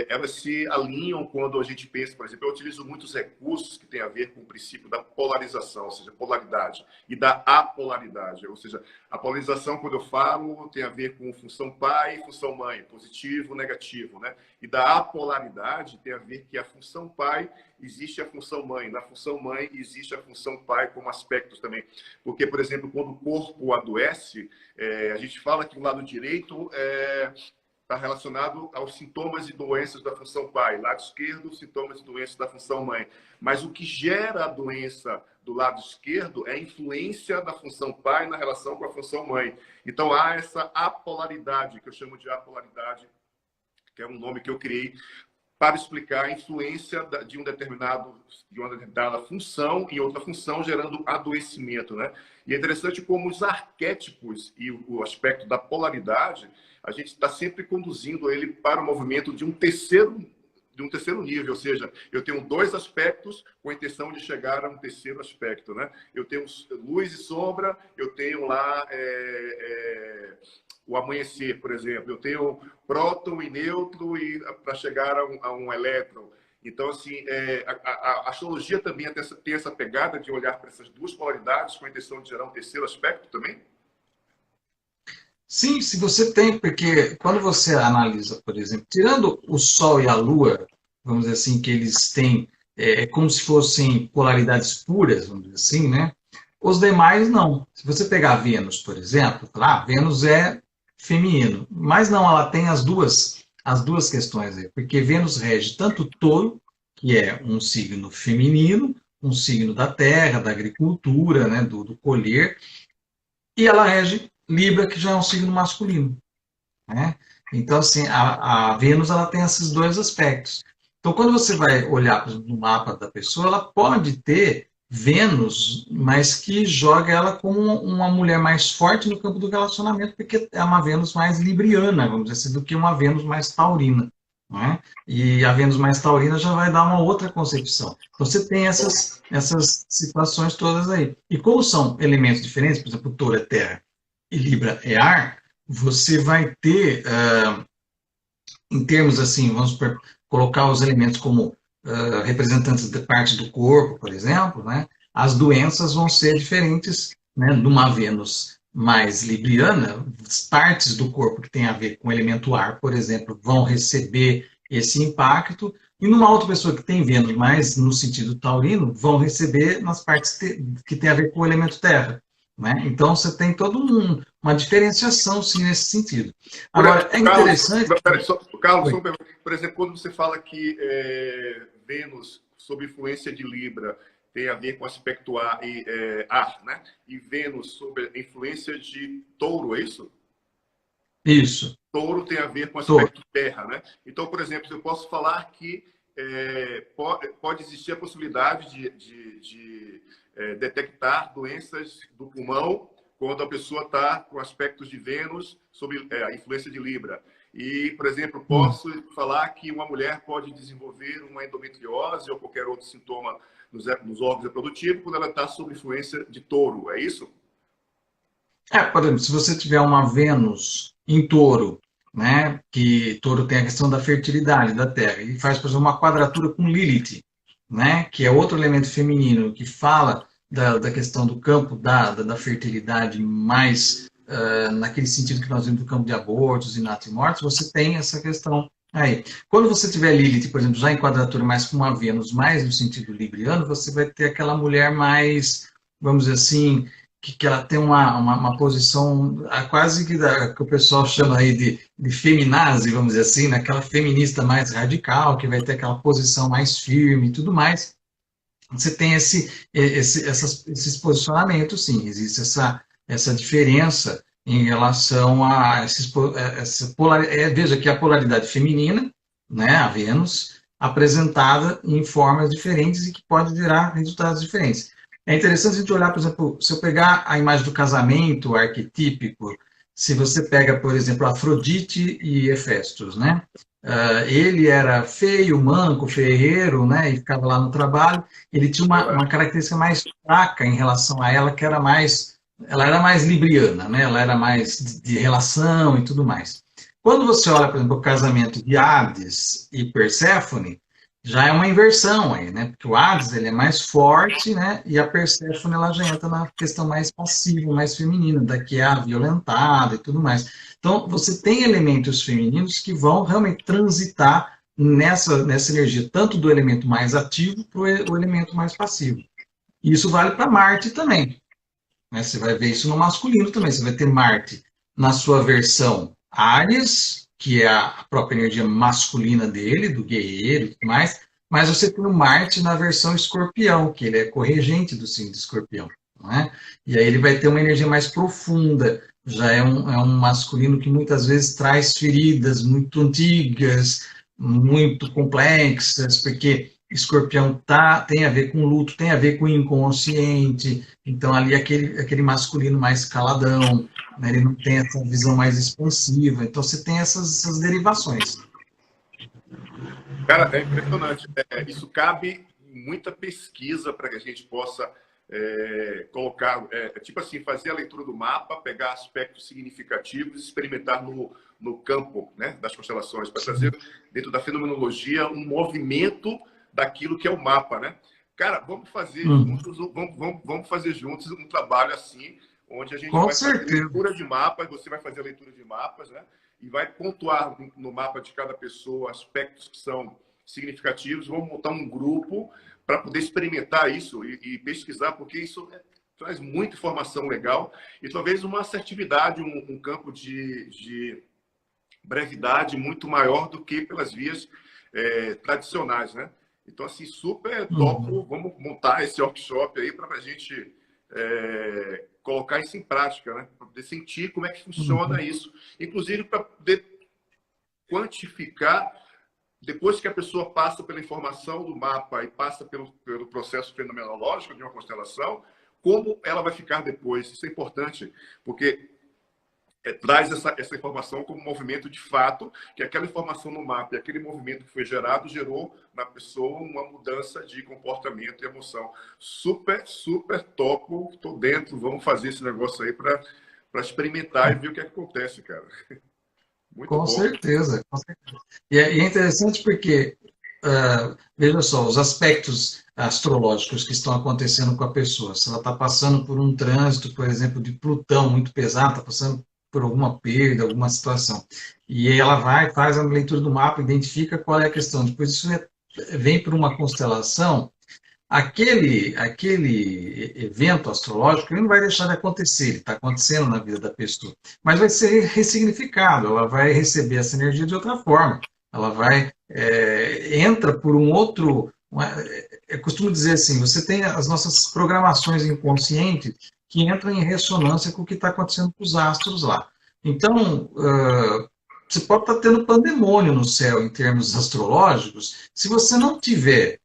elas se alinham quando a gente pensa, por exemplo, eu utilizo muitos recursos que têm a ver com o princípio da polarização, ou seja, polaridade, e da apolaridade, ou seja, a polarização, quando eu falo, tem a ver com função pai e função mãe, positivo, negativo, né? E da apolaridade tem a ver que a função pai existe a função mãe, na função mãe existe a função pai como aspectos também. Porque, por exemplo, quando o corpo adoece, a gente fala que o lado direito está relacionado aos sintomas e doenças da função pai, lado esquerdo, sintomas e doenças da função mãe. Mas o que gera a doença do lado esquerdo é a influência da função pai na relação com a função mãe. Então há essa apolaridade, que eu chamo de apolaridade, que é um nome que eu criei para explicar a influência de uma determinada função em outra função, gerando adoecimento, né? E é interessante como os arquétipos e o aspecto da polaridade, a gente está sempre conduzindo ele para o movimento de um terceiro nível, ou seja, eu tenho dois aspectos com a intenção de chegar a um terceiro aspecto, né? Eu tenho luz e sombra, eu tenho lá o amanhecer, por exemplo, eu tenho próton e nêutron para chegar a um elétron. Então, assim, a astrologia também tem essa pegada de olhar para essas duas polaridades com a intenção de gerar um terceiro aspecto também? Sim, se você tem, porque quando você analisa, por exemplo, tirando o Sol e a Lua, vamos dizer assim, que eles têm, como se fossem polaridades puras, vamos dizer assim, né? Os demais não. Se você pegar Vênus, por exemplo, Vênus é feminino, mas não, ela tem as duas questões aí, porque Vênus rege tanto o Touro, que é um signo feminino, um signo da terra, da agricultura, né, do colher, e ela rege Libra, que já é um signo masculino, né? Então, assim, a Vênus ela tem esses dois aspectos. Então, quando você vai olhar no mapa da pessoa, ela pode ter Vênus, mas que joga ela como uma mulher mais forte no campo do relacionamento, porque é uma Vênus mais libriana, vamos dizer assim, do que uma Vênus mais taurina, né? E a Vênus mais taurina já vai dar uma outra concepção. Então, você tem essas situações todas aí. E como são elementos diferentes, por exemplo, Touro é terra e Libra é ar, você vai ter, em termos assim, vamos colocar os elementos como representantes de parte do corpo, por exemplo, né? As doenças vão ser diferentes, né? Numa Vênus mais libriana, partes do corpo que tem a ver com o elemento ar, por exemplo, vão receber esse impacto, e numa outra pessoa que tem Vênus mais no sentido taurino, vão receber nas partes que tem a ver com o elemento terra. Né? Então, você tem toda uma diferenciação, sim, nesse sentido. Agora, é interessante... Carlos, por exemplo, quando você fala que Vênus, sob influência de Libra, tem a ver com aspecto ar, né? E Vênus, sob a influência de Touro, é isso? Isso. Touro tem a ver com aspecto terra, né? Então, por exemplo, eu posso falar que pode existir a possibilidade de detectar doenças do pulmão quando a pessoa está com aspectos de Vênus sob a influência de Libra. E, por exemplo, posso falar que uma mulher pode desenvolver uma endometriose ou qualquer outro sintoma nos órgãos reprodutivos quando ela está sob influência de Touro, é isso? Por exemplo, se você tiver uma Vênus em Touro, né, que Touro tem a questão da fertilidade da Terra, e faz, por exemplo, uma quadratura com Lilith, né, que é outro elemento feminino que fala da questão do campo da fertilidade mais naquele sentido que nós vemos do campo de abortos e natos e mortos, você tem essa questão aí. Quando você tiver Lilith, por exemplo, já em quadratura mais com uma Vênus, mais no sentido libriano, você vai ter aquela mulher mais, vamos dizer assim, que ela tem uma posição quase que o pessoal chama aí de feminazi, vamos dizer assim, né? Aquela feminista mais radical, que vai ter aquela posição mais firme e tudo mais. Você tem esses posicionamentos, sim, existe essa diferença em relação a veja que a polaridade feminina, né, a Vênus, apresentada em formas diferentes e que pode gerar resultados diferentes. É interessante a gente olhar, por exemplo, se eu pegar a imagem do casamento arquetípico, se você pega, por exemplo, Afrodite e Hefestos, né? Ele era feio, manco, ferreiro, né? E ficava lá no trabalho. Ele tinha uma característica mais fraca em relação a ela, que era ela era mais libriana, né? Ela era mais de relação e tudo mais. Quando você olha, por exemplo, o casamento de Hades e Perséfone, já é uma inversão aí, né? Porque o Hades ele é mais forte, né? E a Perséfone ela já entra na questão mais passiva, mais feminina, daqui é a violentada e tudo mais. Então, você tem elementos femininos que vão realmente transitar nessa energia, tanto do elemento mais ativo para o elemento mais passivo. E isso vale para Marte também. Né? Você vai ver isso no masculino também. Você vai ter Marte na sua versão Áries, que é a própria energia masculina dele, do guerreiro e tudo mais, mas você tem o Marte na versão Escorpião, que ele é corregente do signo de Escorpião. Não é? E aí ele vai ter uma energia mais profunda, já é um masculino que muitas vezes traz feridas muito antigas, muito complexas, porque Escorpião tem a ver com luto, tem a ver com inconsciente, então ali aquele masculino mais caladão, né, ele não tem essa visão mais expansiva, então você tem essas derivações. Cara, é impressionante. Isso cabe muita pesquisa para que a gente possa colocar, tipo assim, fazer a leitura do mapa, pegar aspectos significativos, experimentar no campo, né, das constelações, para trazer dentro da fenomenologia um movimento daquilo que é o mapa, né? Cara, vamos fazer juntos, vamos fazer juntos um trabalho assim, onde a gente Com vai fazer certeza. leitura de mapas, você vai fazer a leitura de mapas, né? E vai pontuar no mapa de cada pessoa aspectos que são significativos. Vamos montar um grupo para poder experimentar isso e pesquisar, porque isso traz muita informação legal e talvez uma assertividade, um campo de brevidade muito maior do que pelas vias tradicionais, né? Então, assim, super topo. Vamos montar esse workshop aí para a gente colocar isso em prática, né? Para poder sentir como é que funciona isso. Inclusive, para poder quantificar, depois que a pessoa passa pela informação do mapa e passa pelo processo fenomenológico de uma constelação, como ela vai ficar depois. Isso é importante, porque traz essa informação como movimento de fato, que aquela informação no mapa e aquele movimento que foi gerado gerou na pessoa uma mudança de comportamento e emoção. Super, super topo, estou dentro, vamos fazer esse negócio aí para experimentar e ver o que acontece, cara. Muito Com bom. certeza, com certeza. E é interessante porque, veja só, os aspectos astrológicos que estão acontecendo com a pessoa. Se ela está passando por um trânsito, por exemplo, de Plutão muito pesado, está passando por alguma perda, alguma situação. E aí ela vai, faz a leitura do mapa, identifica qual é a questão. Depois isso vem para uma constelação. Aquele evento astrológico ele não vai deixar de acontecer, ele está acontecendo na vida da pessoa, mas vai ser ressignificado, ela vai receber essa energia de outra forma, ela vai, entra por um outro, eu costumo dizer assim, você tem as nossas programações inconscientes que entram em ressonância com o que está acontecendo com os astros lá. Então, você pode estar tendo pandemônio no céu em termos astrológicos, se você não tiver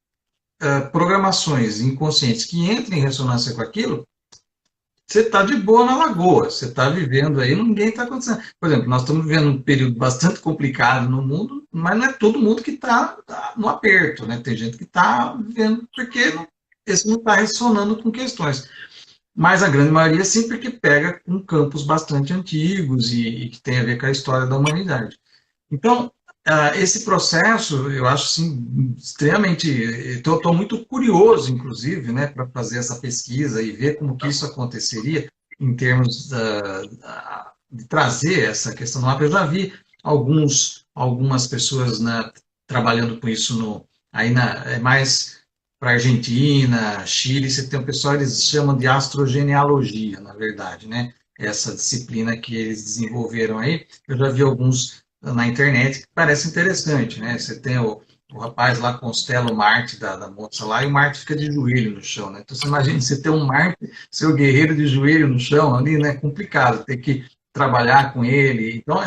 programações inconscientes que entrem em ressonância com aquilo, você está de boa na lagoa, você está vivendo aí, ninguém está acontecendo. Por exemplo, nós estamos vivendo um período bastante complicado no mundo, mas não é todo mundo que está no aperto, né? Tem gente que está vivendo porque esse não está ressonando com questões. Mas a grande maioria sim, porque pega com campos bastante antigos e que tem a ver com a história da humanidade. Então, esse processo, eu acho assim, extremamente. Estou muito curioso, inclusive, né, para fazer essa pesquisa e ver como que isso aconteceria em termos de trazer essa questão do mapa. Eu já vi algumas pessoas, né, trabalhando com isso mais para Argentina, Chile. Você tem um pessoal, eles chamam de astrogenealogia, na verdade, né? Essa disciplina que eles desenvolveram aí. Eu já vi alguns na internet que parece interessante, né? Você tem o rapaz lá constela o Marte da moça lá e o Marte fica de joelho no chão, né? Então você imagina você ter um Marte, seu guerreiro de joelho no chão ali, né? Complicado, ter que trabalhar com ele. Então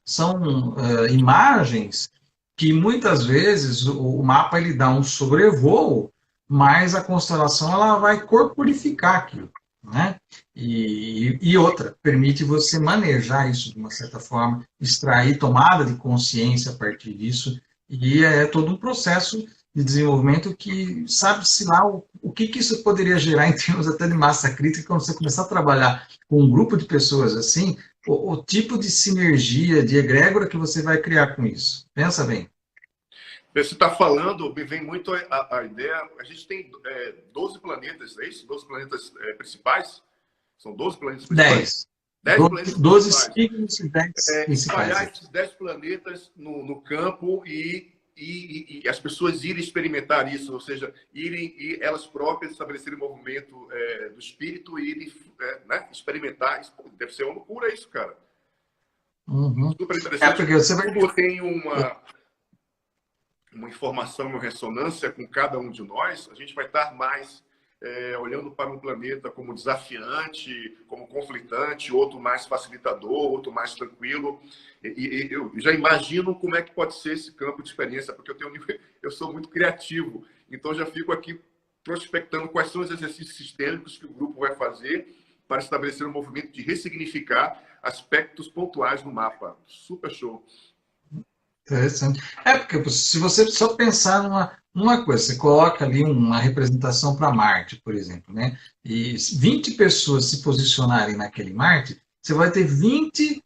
são imagens que muitas vezes o mapa ele dá um sobrevoo, mas a constelação ela vai corporificar aquilo, né? E outra, permite você manejar isso de uma certa forma, extrair tomada de consciência a partir disso, e é todo um processo de desenvolvimento que sabe-se lá o que isso poderia gerar em termos até de massa crítica, quando você começar a trabalhar com um grupo de pessoas assim, o tipo de sinergia, de egrégora que você vai criar com isso. Pensa bem. Você está falando, me vem muito a ideia, a gente tem 12 planetas, é isso? 12 planetas principais? São 12 planetas principais? 10. 10 planetas 12 principais. signos e 10 Espalhar principais. esses 10 planetas no campo e as pessoas irem experimentar isso, ou seja, irem elas próprias estabelecerem o movimento do espírito e irem né, experimentar. Isso deve ser uma loucura isso, cara. Uhum. Super interessante. Porque você vai... Como tem uma informação em ressonância com cada um de nós, a gente vai estar mais olhando para um planeta como desafiante, como conflitante, outro mais facilitador, outro mais tranquilo. E eu já imagino como é que pode ser esse campo de experiência, porque eu sou muito criativo, então já fico aqui prospectando quais são os exercícios sistêmicos que o grupo vai fazer para estabelecer um movimento de ressignificar aspectos pontuais do mapa. Super show. Interessante. Porque se você só pensar numa coisa, você coloca ali uma representação para Marte, por exemplo, né? E 20 pessoas se posicionarem naquele Marte, você vai ter 20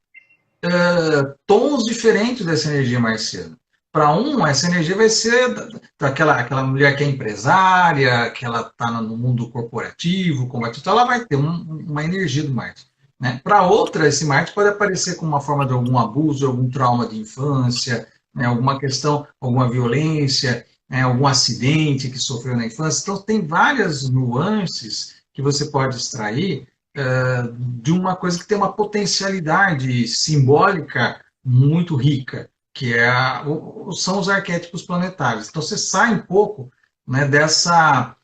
tons diferentes dessa energia marciana. Para um, essa energia vai ser daquela mulher que é empresária, que ela está no mundo corporativo, combativo, então ela vai ter uma energia do Marte. Né? Para outra, esse Marte pode aparecer como uma forma de algum abuso, algum trauma de infância, né? Alguma questão, alguma violência, né? Algum acidente que sofreu na infância. Então, tem várias nuances que você pode extrair de uma coisa que tem uma potencialidade simbólica muito rica, que são os arquétipos planetários. Então, você sai um pouco, né, dessa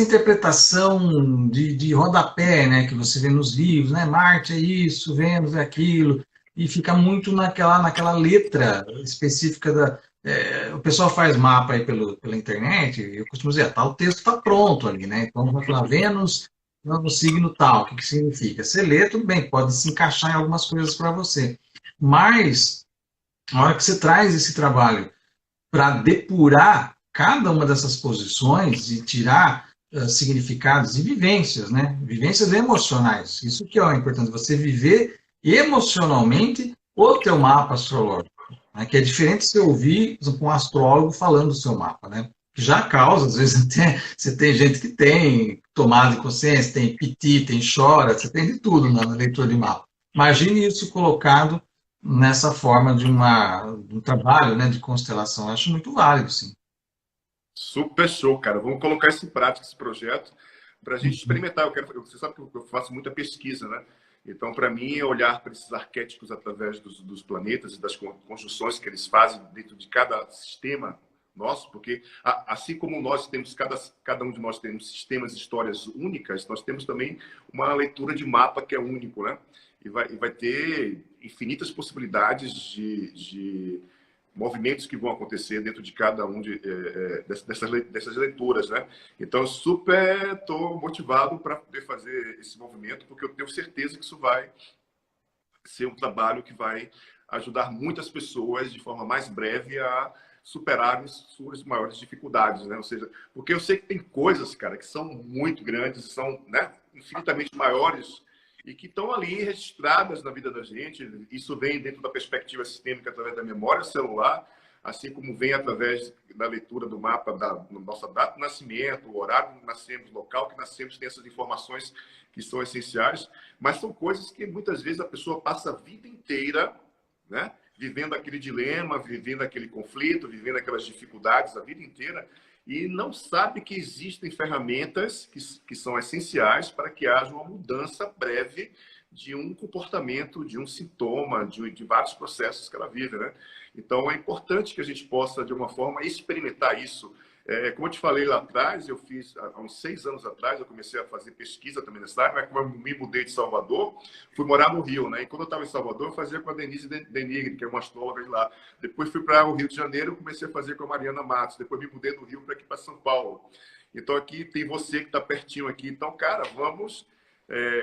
interpretação de rodapé, né, que você vê nos livros, né, Marte é isso, Vênus é aquilo, e fica muito naquela letra específica o pessoal faz mapa aí pela internet, eu costumo dizer, o texto está pronto ali, né? Então, vai falar Vênus no signo tal, o que significa? Você lê, tudo bem, pode se encaixar em algumas coisas para você. Mas, na hora que você traz esse trabalho para depurar cada uma dessas posições e tirar significados e vivências, né? Vivências emocionais. Isso que é importante, você viver emocionalmente o teu mapa astrológico, né? Que é diferente de você ouvir um astrólogo falando do seu mapa, né? Que já causa, às vezes você tem gente que tem tomada de consciência, tem piti, tem chora, você tem de tudo na leitura de mapa. Imagine isso colocado nessa forma de um trabalho, né, de constelação. Eu acho muito válido, sim. Super show, cara. Vamos colocar isso em prática, esse projeto, para a gente experimentar. Você sabe que eu faço muita pesquisa, né? Então, para mim, é olhar para esses arquétipos através dos planetas e das conjunções que eles fazem dentro de cada sistema nosso, porque assim como nós temos, cada um de nós temos sistemas e histórias únicas, nós temos também uma leitura de mapa que é único, né? E vai ter infinitas possibilidades de movimentos que vão acontecer dentro de cada um dessas leituras, né? Então, super estou motivado para poder fazer esse movimento, porque eu tenho certeza que isso vai ser um trabalho que vai ajudar muitas pessoas de forma mais breve a superarem suas maiores dificuldades, né? Ou seja, porque eu sei que tem coisas, cara, que são muito grandes, são, né, infinitamente maiores e que estão ali registradas na vida da gente. Isso vem dentro da perspectiva sistêmica através da memória celular, assim como vem através da leitura do mapa da nossa data de nascimento, o horário que nascemos, local que nascemos, tem essas informações que são essenciais, mas são coisas que muitas vezes a pessoa passa a vida inteira, né, vivendo aquele dilema, vivendo aquele conflito, vivendo aquelas dificuldades a vida inteira, e não sabe que existem ferramentas que são essenciais para que haja uma mudança breve de um comportamento, de um sintoma, de vários processos que ela vive, né? Então, é importante que a gente possa, de uma forma, experimentar isso. Como eu te falei lá atrás, eu fiz, há uns 6 anos atrás, eu comecei a fazer pesquisa também nessa área, mas como eu me mudei de Salvador, fui morar no Rio, né? E quando eu estava em Salvador, eu fazia com a Denise Denigre, que é uma astróloga de lá. Depois fui para o Rio de Janeiro, comecei a fazer com a Mariana Matos. Depois me mudei do Rio para aqui, para São Paulo. Então, aqui tem você que está pertinho aqui. Então, cara, vamos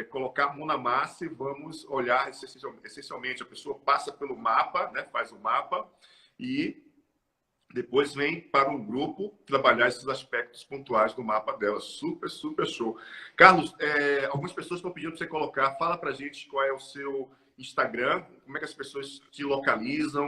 colocar a mão na massa e vamos olhar essencialmente. A pessoa passa pelo mapa, né? Faz o mapa e depois vem para um grupo trabalhar esses aspectos pontuais do mapa dela. Super, super show. Carlos, algumas pessoas estão pedindo para você colocar. Fala para a gente qual é o seu Instagram, como é que as pessoas te localizam.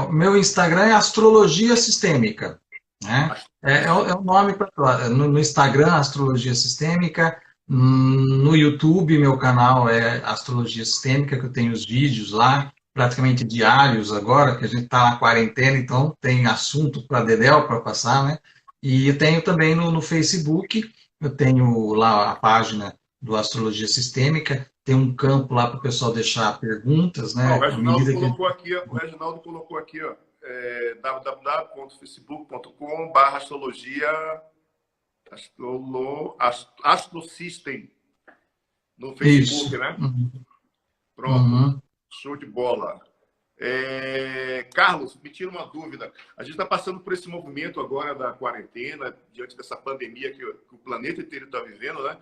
O meu Instagram é Astrologia Sistêmica. Né? É o nome para no Instagram, Astrologia Sistêmica. No YouTube, meu canal é Astrologia Sistêmica, que eu tenho os vídeos lá, praticamente diários agora, que a gente está na quarentena, então tem assunto para dedéu para passar, né? E eu tenho também no Facebook, eu tenho lá a página do Astrologia Sistêmica, tem um campo lá para o pessoal deixar perguntas, né? O Reginaldo colocou aqui, ó. www.facebook.com/astrologia Astrosystem no Facebook, Isso. né? Uhum. Pronto. Uhum. Show de bola. Carlos, me tira uma dúvida. A gente está passando por esse movimento agora da quarentena, diante dessa pandemia que o planeta inteiro está vivendo, né?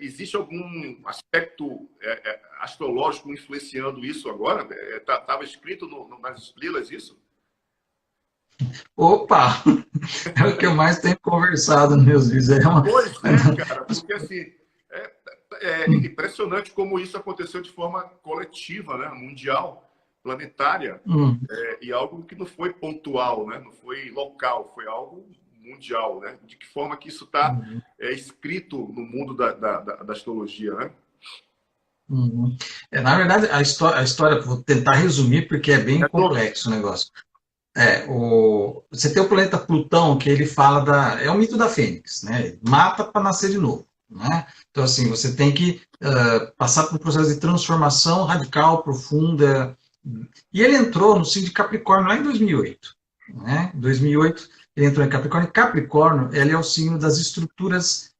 Existe algum aspecto astrológico influenciando isso agora? Estava escrito nas esplilas isso? Opa! É o que eu mais tenho conversado nos meus vídeos. Pois é, cara, porque assim, é impressionante como isso aconteceu de forma coletiva, né? Mundial, planetária, e algo que não foi pontual, né? Não foi local, foi algo mundial, né? De que forma que isso está escrito no mundo da astrologia, né? Na verdade, a história, vou tentar resumir, porque é bem complexo o negócio. Você tem o planeta Plutão, que ele fala é o mito da Fênix, né? Ele mata para nascer de novo, né? Então, assim, você tem que passar por um processo de transformação radical, profunda. E ele entrou no signo de Capricórnio lá em 2008, né? Em 2008, ele entrou em Capricórnio. E Capricórnio, ele é o signo das estruturas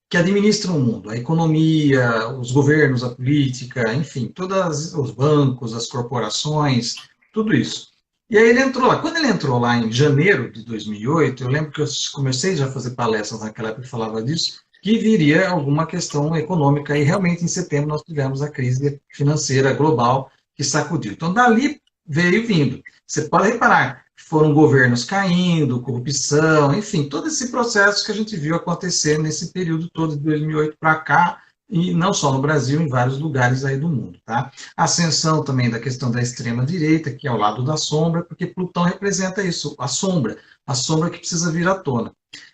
que administram o mundo, a economia, os governos, a política, enfim, todos os bancos, as corporações, tudo isso. E aí ele entrou lá. Quando ele entrou lá em janeiro de 2008, eu lembro que eu comecei já a fazer palestras naquela época que falava disso, que viria alguma questão econômica, e realmente em setembro nós tivemos a crise financeira global que sacudiu. Então, dali veio vindo. Você pode reparar, foram governos caindo, corrupção, enfim, todo esse processo que a gente viu acontecer nesse período todo de 2008 para cá, e não só no Brasil, em vários lugares aí do mundo, tá? Ascensão também da questão da extrema-direita, que é o lado da sombra, porque Plutão representa isso, a sombra que precisa vir à tona.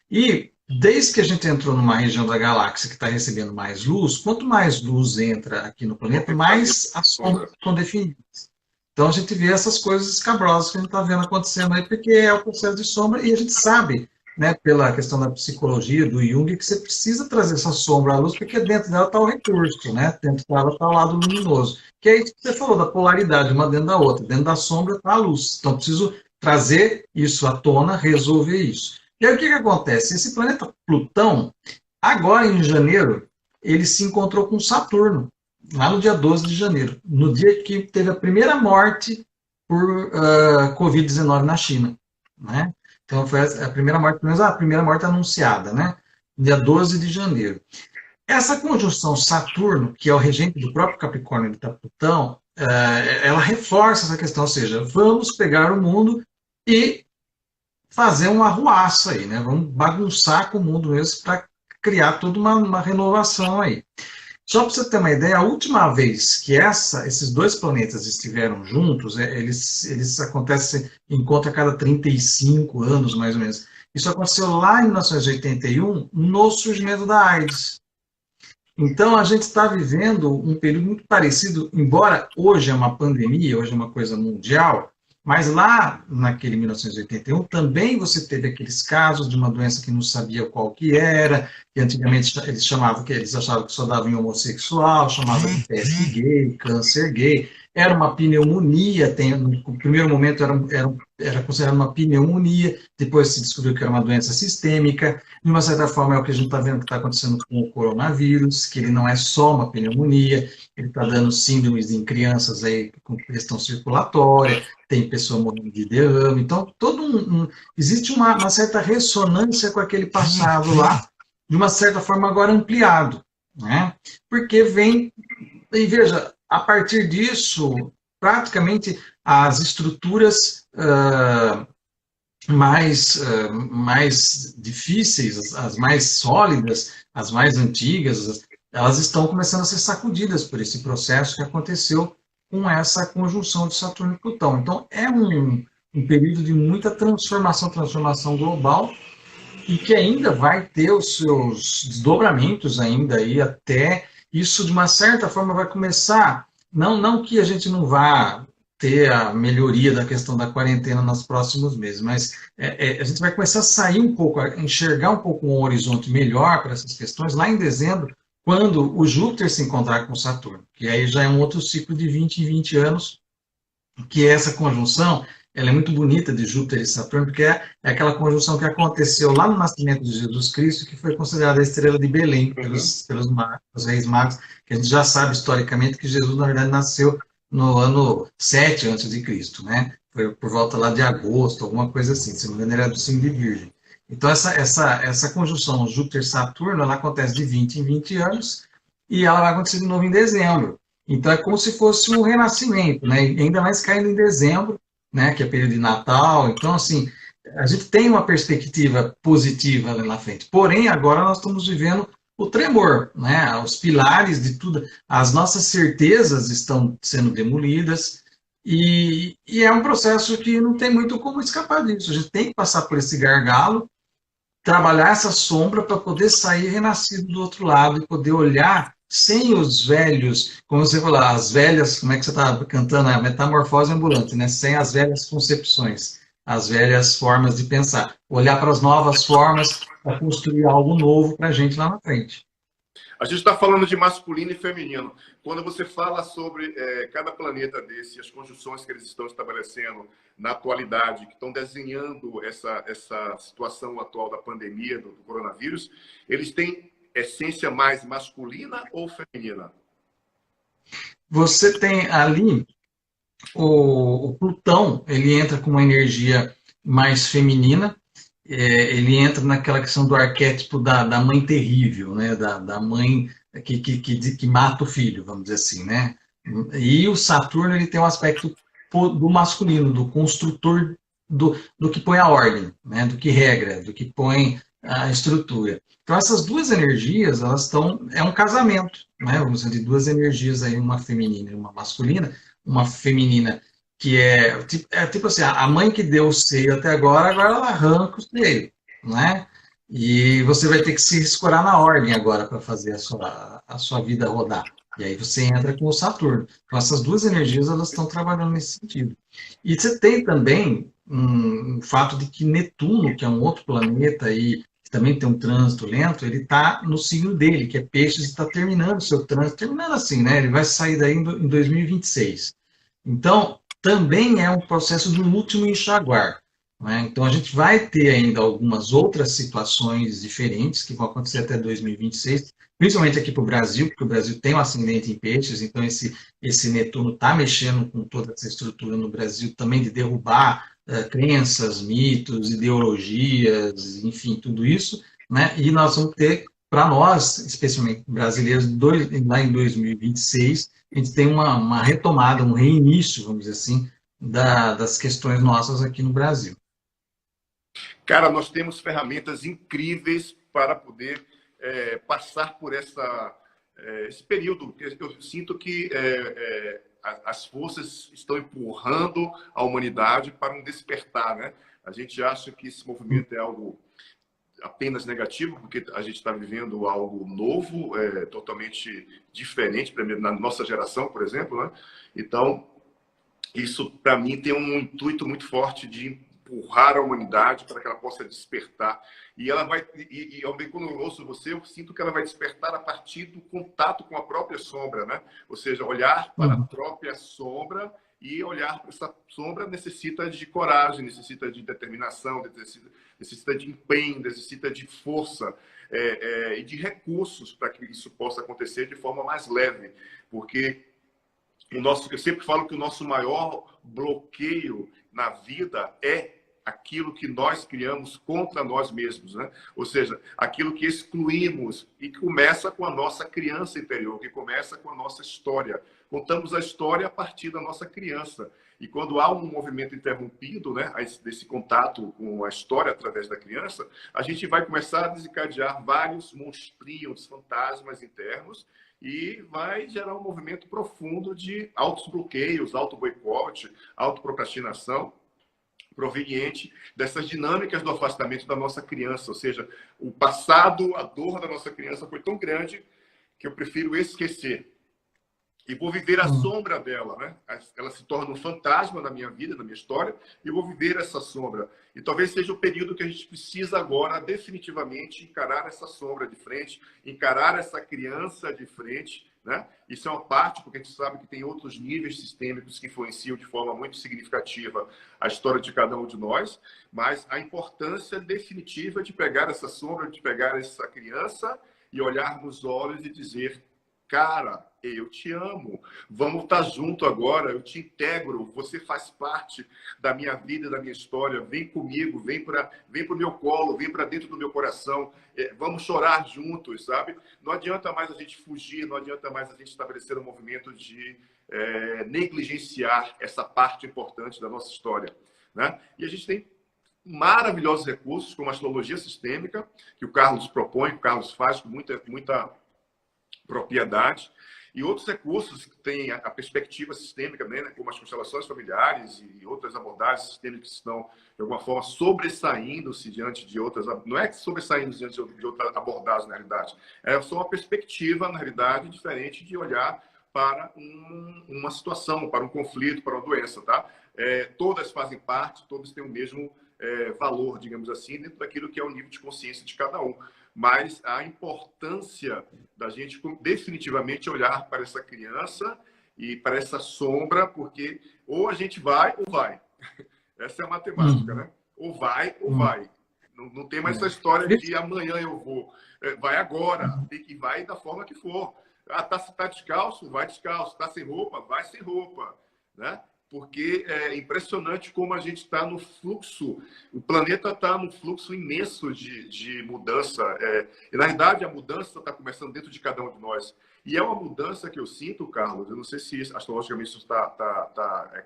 E desde que a gente entrou numa região da galáxia que está recebendo mais luz, quanto mais luz entra aqui no planeta, mais as sombras estão definidas. Então a gente vê essas coisas escabrosas que a gente está vendo acontecendo aí, porque é o processo de sombra, e a gente sabe, né, pela questão da psicologia, do Jung, que você precisa trazer essa sombra à luz, porque dentro dela está o recurso, né? Dentro dela está o lado luminoso. Que é isso que você falou, da polaridade, uma dentro da outra. Dentro da sombra está a luz. Então, preciso trazer isso à tona, resolver isso. E aí, o que acontece? Esse planeta Plutão, agora em janeiro, ele se encontrou com Saturno, lá no dia 12 de janeiro, no dia que teve a primeira morte por Covid-19 na China, né? Então, foi a primeira morte, pelo menos a primeira morte anunciada, né? Dia 12 de janeiro. Essa conjunção Saturno, que é o regente do próprio Capricórnio de Plutão, ela reforça essa questão, ou seja, vamos pegar o mundo e fazer uma arruaça aí, né? Vamos bagunçar com o mundo mesmo para criar toda uma renovação aí. Só para você ter uma ideia, a última vez que esses dois planetas estiveram juntos, eles acontecem, encontram a cada 35 anos, mais ou menos. Isso aconteceu lá em 1981, no surgimento da AIDS. Então, a gente está vivendo um período muito parecido, embora hoje é uma pandemia, hoje é uma coisa mundial, mas lá, naquele 1981, também você teve aqueles casos de uma doença que não sabia qual que era, que antigamente eles achavam que só dava em homossexual, chamavam de peste gay, câncer gay, era uma pneumonia, no primeiro momento era considerado uma pneumonia, depois se descobriu que era uma doença sistêmica, de uma certa forma é o que a gente está vendo que está acontecendo com o coronavírus, que ele não é só uma pneumonia, ele está dando síndromes em crianças aí com questão circulatória, tem pessoa morrendo de derrame, então existe uma certa ressonância com aquele passado lá, de uma certa forma agora ampliado, né? Porque vem, e veja, a partir disso, praticamente as estruturas mais difíceis, as mais sólidas, as mais antigas, elas estão começando a ser sacudidas por esse processo que aconteceu com essa conjunção de Saturno e Plutão. Então, é um período de muita transformação global, e que ainda vai ter os seus desdobramentos ainda aí, até isso, de uma certa forma, vai começar, não que a gente não vá ter a melhoria da questão da quarentena nos próximos meses, mas a gente vai começar a sair um pouco, a enxergar um pouco um horizonte melhor para essas questões lá em dezembro, quando o Júpiter se encontrar com o Saturno, que aí já é um outro ciclo de 20 em 20 anos, que essa conjunção ela é muito bonita de Júpiter e Saturno, porque é aquela conjunção que aconteceu lá no nascimento de Jesus Cristo, que foi considerada a estrela de Belém pelos reis magos, que a gente já sabe historicamente que Jesus, na verdade, nasceu no ano 7 antes de Cristo, né? Foi por volta lá de agosto, alguma coisa assim, se não me engano, era do signo de Virgem. Então, essa conjunção Júpiter-Saturno, ela acontece de 20 em 20 anos, e ela vai acontecer de novo em dezembro. Então, é como se fosse um renascimento, né? E ainda mais caindo em dezembro, né? Que é período de Natal. Então, assim, a gente tem uma perspectiva positiva ali na frente. Porém, agora nós estamos vivendo o tremor, né? Os pilares de tudo, as nossas certezas estão sendo demolidas, e é um processo que não tem muito como escapar disso. A gente tem que passar por esse gargalo, trabalhar essa sombra para poder sair renascido do outro lado e poder olhar sem os velhos, como você falou, as velhas, como é que você está cantando, a metamorfose ambulante, né? Sem as velhas concepções, as velhas formas de pensar. Olhar para as novas formas para construir algo novo para a gente lá na frente. A gente está falando de masculino e feminino. Quando você fala sobre cada planeta desse, as conjunções que eles estão estabelecendo na atualidade, que estão desenhando essa situação atual da pandemia, do coronavírus, eles têm essência mais masculina ou feminina? Você tem ali o Plutão, ele entra com uma energia mais feminina, ele entra naquela questão do arquétipo da mãe terrível, né? Da mãe que mata o filho, vamos dizer assim, né? E o Saturno ele tem um aspecto do masculino, do construtor, do que põe a ordem, né? Do que regra, do que põe a estrutura. Então essas duas energias, elas estão, é um casamento, né? Vamos dizer, de duas energias aí, uma feminina e uma masculina, uma feminina que é tipo assim, a mãe que deu o seio até agora ela arranca o seio, né? E você vai ter que se escorar na ordem agora para fazer a sua vida rodar. E aí você entra com o Saturno. Então essas duas energias elas estão trabalhando nesse sentido. E você tem também um fato de que Netuno, que é um outro planeta aí, que também tem um trânsito lento, ele está no signo dele, que é Peixes, e está terminando o seu trânsito, terminando assim, né? Ele vai sair daí em 2026. Então, também é um processo do último enxaguar, né? Então, a gente vai ter ainda algumas outras situações diferentes que vão acontecer até 2026, principalmente aqui para o Brasil, porque o Brasil tem um ascendente em peixes, então esse Netuno está mexendo com toda essa estrutura no Brasil também de derrubar crenças, mitos, ideologias, enfim, tudo isso, né? E nós vamos ter, para nós, especialmente brasileiros, lá em 2026, a gente tem uma retomada, um reinício, vamos dizer assim, das questões nossas aqui no Brasil. Cara, nós temos ferramentas incríveis para poder passar por esse período. Eu sinto que as forças estão empurrando a humanidade para um despertar, né? A gente acha que esse movimento é algo apenas negativo, porque a gente está vivendo algo novo, totalmente diferente na nossa geração, por exemplo, né? Então, isso, para mim, tem um intuito muito forte de empurrar a humanidade para que ela possa despertar. E ela vai, quando eu ouço você, eu sinto que ela vai despertar a partir do contato com a própria sombra, né? Ou seja, olhar para a própria sombra, e olhar para essa sombra necessita de coragem, necessita de determinação, necessita de empenho, necessita de força e de recursos para que isso possa acontecer de forma mais leve. Porque eu sempre falo que o nosso maior bloqueio na vida é aquilo que nós criamos contra nós mesmos, né? Ou seja, aquilo que excluímos, e que começa com a nossa criança interior, que começa com a nossa história. Contamos a história a partir da nossa criança. E quando há um movimento interrompido, né, desse contato com a história através da criança, a gente vai começar a desencadear vários monstrinhos, fantasmas internos, e vai gerar um movimento profundo de autobloqueios, auto-boicote, autoprocrastinação, proveniente dessas dinâmicas do afastamento da nossa criança. Ou seja, o passado, a dor da nossa criança foi tão grande que eu prefiro esquecer. e vou viver a sombra dela, né? Ela se torna um fantasma na minha vida, na minha história, e eu vou viver essa sombra. E talvez seja o período que a gente precisa agora, definitivamente, encarar essa sombra de frente, encarar essa criança de frente, né? Isso é uma parte, porque a gente sabe que tem outros níveis sistêmicos que influenciam de forma muito significativa a história de cada um de nós, mas a importância definitiva de pegar essa sombra, de pegar essa criança e olhar nos olhos e dizer: cara, eu te amo, vamos estar junto agora, eu te integro, você faz parte da minha vida, da minha história, vem comigo, vem para o meu colo, vem para dentro do meu coração, vamos chorar juntos, sabe? Não adianta mais a gente fugir, não adianta mais a gente estabelecer um movimento de negligenciar essa parte importante da nossa história, né? E a gente tem maravilhosos recursos, como a astrologia sistêmica, que o Carlos propõe, que o Carlos faz com muita propriedade, e outros recursos que têm a perspectiva sistêmica, né, como as constelações familiares e outras abordagens sistêmicas que estão, de alguma forma, sobressaindo-se diante de outras... Não é que sobressaindo diante de outra abordagem, na realidade. É só uma perspectiva, na realidade, diferente de olhar para uma situação, para um conflito, para uma doença, tá? Todas fazem parte, todas têm o mesmo valor, digamos assim, dentro daquilo que é o nível de consciência de cada um. Mas a importância da gente definitivamente olhar para essa criança e para essa sombra, porque ou a gente vai ou vai. Essa é a matemática, né? Ou vai ou vai. Não tem mais essa história de amanhã eu vou. Vai agora. Tem que vai da forma que for. Tá descalço? Vai descalço. Tá sem roupa? Vai sem roupa. Né? Porque é impressionante como a gente está no fluxo, o planeta está no fluxo imenso de mudança. E, na verdade, a mudança está começando dentro de cada um de nós. E é uma mudança que eu sinto, Carlos, eu não sei se astrologicamente isso está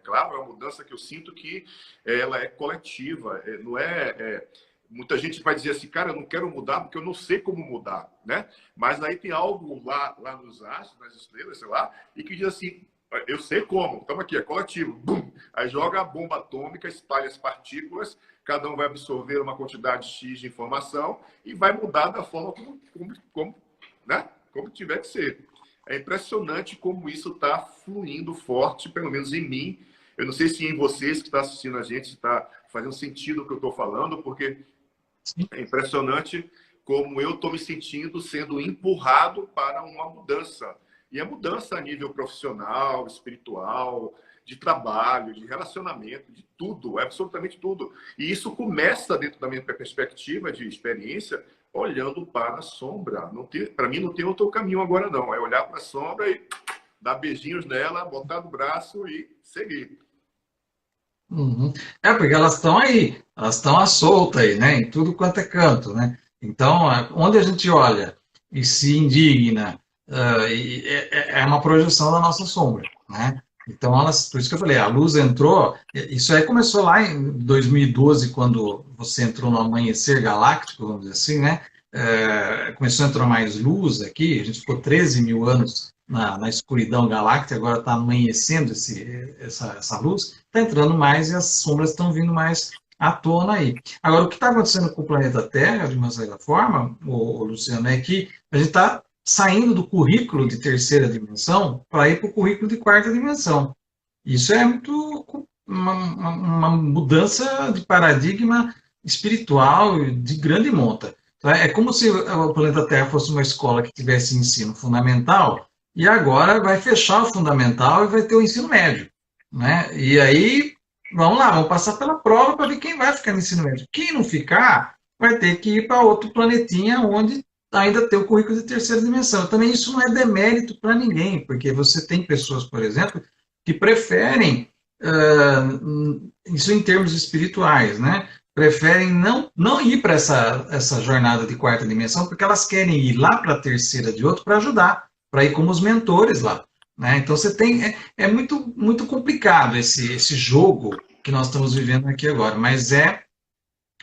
claro, é uma mudança que eu sinto que ela é coletiva, não é... Muita gente vai dizer assim, cara, eu não quero mudar porque eu não sei como mudar, né? Mas aí tem algo lá nos astros, nas estrelas, sei lá, e que diz assim, eu sei como, estamos aqui, é coletivo. Bum! Aí joga a bomba atômica, espalha as partículas, cada um vai absorver uma quantidade X de informação e vai mudar da forma como tiver que ser. É impressionante como isso está fluindo forte, pelo menos em mim. Eu não sei se em vocês que estão assistindo a gente está fazendo sentido o que eu estou falando, porque é impressionante como eu estou me sentindo sendo empurrado para uma mudança. E a mudança a nível profissional, espiritual, de trabalho, de relacionamento, de tudo, absolutamente tudo. E isso começa dentro da minha perspectiva de experiência, olhando para a sombra. Para mim não tem outro caminho agora não. É olhar para a sombra e dar beijinhos nela, botar no braço e seguir. Uhum. Porque elas estão aí, elas estão à solta aí, né? Em tudo quanto é canto, né? Então, onde a gente olha e se indigna, é uma projeção da nossa sombra, né? Então, por isso que eu falei, a luz entrou, isso aí começou lá em 2012, quando você entrou no amanhecer galáctico, vamos dizer assim, né? Começou a entrar mais luz aqui, a gente ficou 13 mil anos na escuridão galáctica, agora está amanhecendo essa luz, está entrando mais e as sombras estão vindo mais à tona aí. Agora, o que está acontecendo com o planeta Terra, de uma certa forma, Luciano, é que a gente está saindo do currículo de terceira dimensão para ir para o currículo de quarta dimensão. Isso é uma mudança de paradigma espiritual de grande monta. Então, é como se o planeta Terra fosse uma escola que tivesse ensino fundamental e agora vai fechar o fundamental e vai ter o ensino médio, né? E aí, vamos lá, vamos passar pela prova para ver quem vai ficar no ensino médio. Quem não ficar, vai ter que ir para outro planetinha onde ainda tem o currículo de terceira dimensão. Também isso não é demérito para ninguém, porque você tem pessoas, por exemplo, que preferem, isso em termos espirituais, né? Preferem não ir para essa jornada de quarta dimensão, porque elas querem ir lá para a terceira de outro para ajudar, para ir como os mentores lá, né? Então você tem, é muito, muito complicado esse jogo que nós estamos vivendo aqui agora, mas é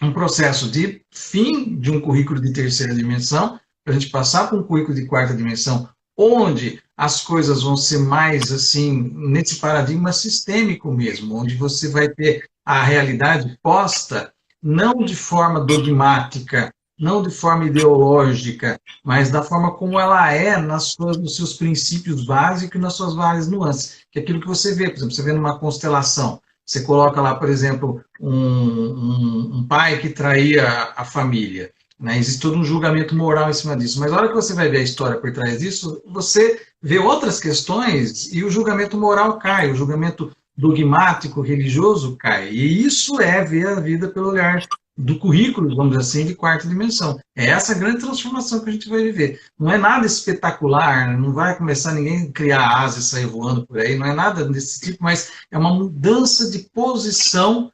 um processo de fim de um currículo de terceira dimensão, para a gente passar para um currículo de quarta dimensão, onde as coisas vão ser mais assim, nesse paradigma sistêmico mesmo, onde você vai ter a realidade posta, não de forma dogmática não de forma ideológica, mas da forma como ela é nos seus princípios básicos e nas suas várias nuances. Que é aquilo que você vê, por exemplo, você vê numa constelação, você coloca lá, por exemplo, um pai que traía a família. Né? Existe todo um julgamento moral em cima disso. Mas na hora que você vai ver a história por trás disso, você vê outras questões e o julgamento moral cai, o julgamento dogmático, religioso cai. E isso é ver a vida pelo olhar do currículo, vamos dizer assim, de quarta dimensão. É essa grande transformação que a gente vai viver. Não é nada espetacular, não vai começar ninguém a criar asas e sair voando por aí, não é nada desse tipo, mas é uma mudança de posição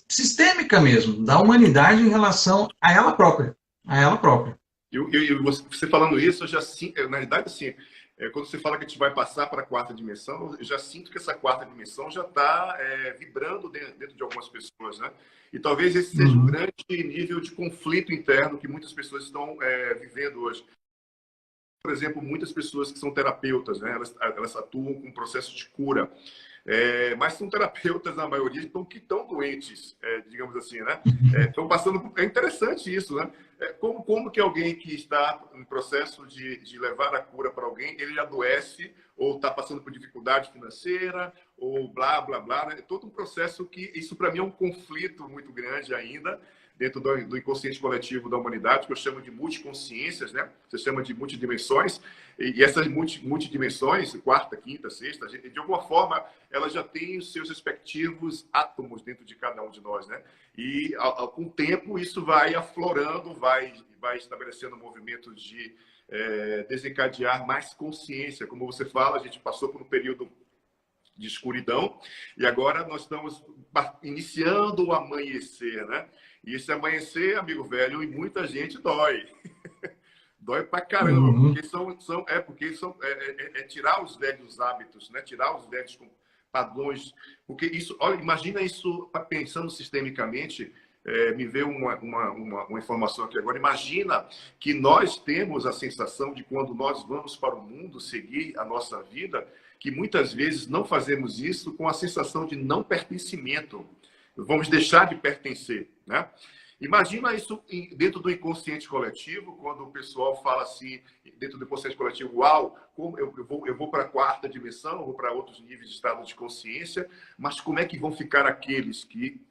sistêmica mesmo, da humanidade em relação a ela própria. A ela própria. Você falando isso, eu já sinto, na realidade, assim, quando você fala que a gente vai passar para a quarta dimensão, eu já sinto que essa quarta dimensão já está vibrando dentro de algumas pessoas, né? E talvez esse seja um grande nível de conflito interno que muitas pessoas estão vivendo hoje. Por exemplo, muitas pessoas que são terapeutas, né? Elas atuam com um processo de cura. Mas são terapeutas, na maioria, que estão doentes, digamos assim, né? Estão passando... É interessante isso, né? Como que alguém que está em processo de levar a cura para alguém, ele adoece ou está passando por dificuldade financeira ou blá, blá, blá, né? É todo um processo que... Isso, para mim, é um conflito muito grande ainda dentro do inconsciente coletivo da humanidade, que eu chamo de multiconsciências, né? Você chama de multidimensões, e essas multidimensões, quarta, quinta, sexta, de alguma forma, elas já têm os seus respectivos átomos dentro de cada um de nós, né? E, com o tempo, isso vai aflorando, vai estabelecendo movimentos de desencadear mais consciência. Como você fala, a gente passou por um período de escuridão, e agora nós estamos iniciando o amanhecer, né? E esse amanhecer, amigo velho, e muita gente dói. Dói pra caramba, porque tirar os velhos hábitos, né? Tirar os velhos padrões. Porque isso, olha, imagina isso pensando sistemicamente. Me veio uma informação aqui agora. Imagina que nós temos a sensação de quando nós vamos para o mundo seguir a nossa vida, que muitas vezes não fazemos isso com a sensação de não pertencimento. Vamos deixar de pertencer, né? Imagina isso dentro do inconsciente coletivo, quando o pessoal fala assim, dentro do inconsciente coletivo, uau, como eu vou para a quarta dimensão, eu vou para outros níveis de estado de consciência, mas como é que vão ficar aqueles que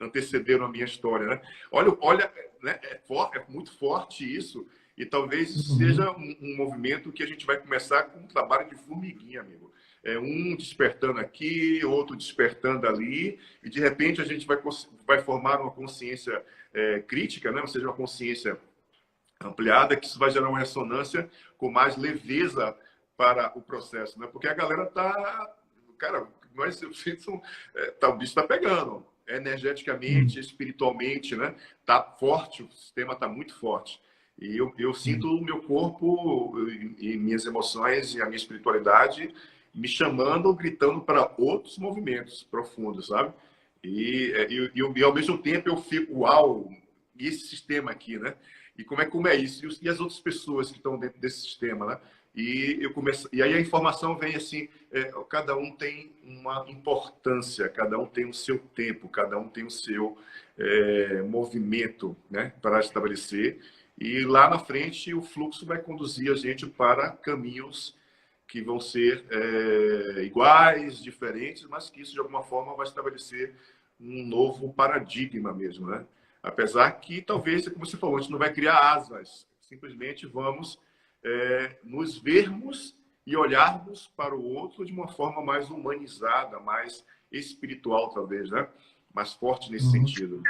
antecederam a minha história, né? Olha, né? É muito forte isso, e talvez isso seja um movimento que a gente vai começar com um trabalho de formiguinha, amigo. Um despertando aqui, outro despertando ali, e de repente a gente vai formar uma consciência crítica, né? Ou seja, uma consciência ampliada, que isso vai gerar uma ressonância com mais leveza para o processo, né? Porque a galera tá... Cara, nós, o bicho está pegando. Energeticamente, espiritualmente, né? Tá forte, o sistema está muito forte. E eu sinto o meu corpo e minhas emoções e a minha espiritualidade me chamando, gritando para outros movimentos profundos, sabe? E ao mesmo tempo eu fico, uau, e esse sistema aqui, né? E como é isso? E as outras pessoas que estão dentro desse sistema, né? E aí a informação vem assim, cada um tem uma importância, cada um tem o seu tempo, cada um tem o seu movimento, né, para estabelecer. E lá na frente o fluxo vai conduzir a gente para caminhos que vão ser iguais, diferentes, mas que isso de alguma forma vai estabelecer um novo paradigma mesmo, né? Apesar que talvez, como você falou, a gente não vai criar asas, simplesmente vamos nos vermos e olharmos para o outro de uma forma mais humanizada, mais espiritual, talvez, né? Mais forte nesse sentido.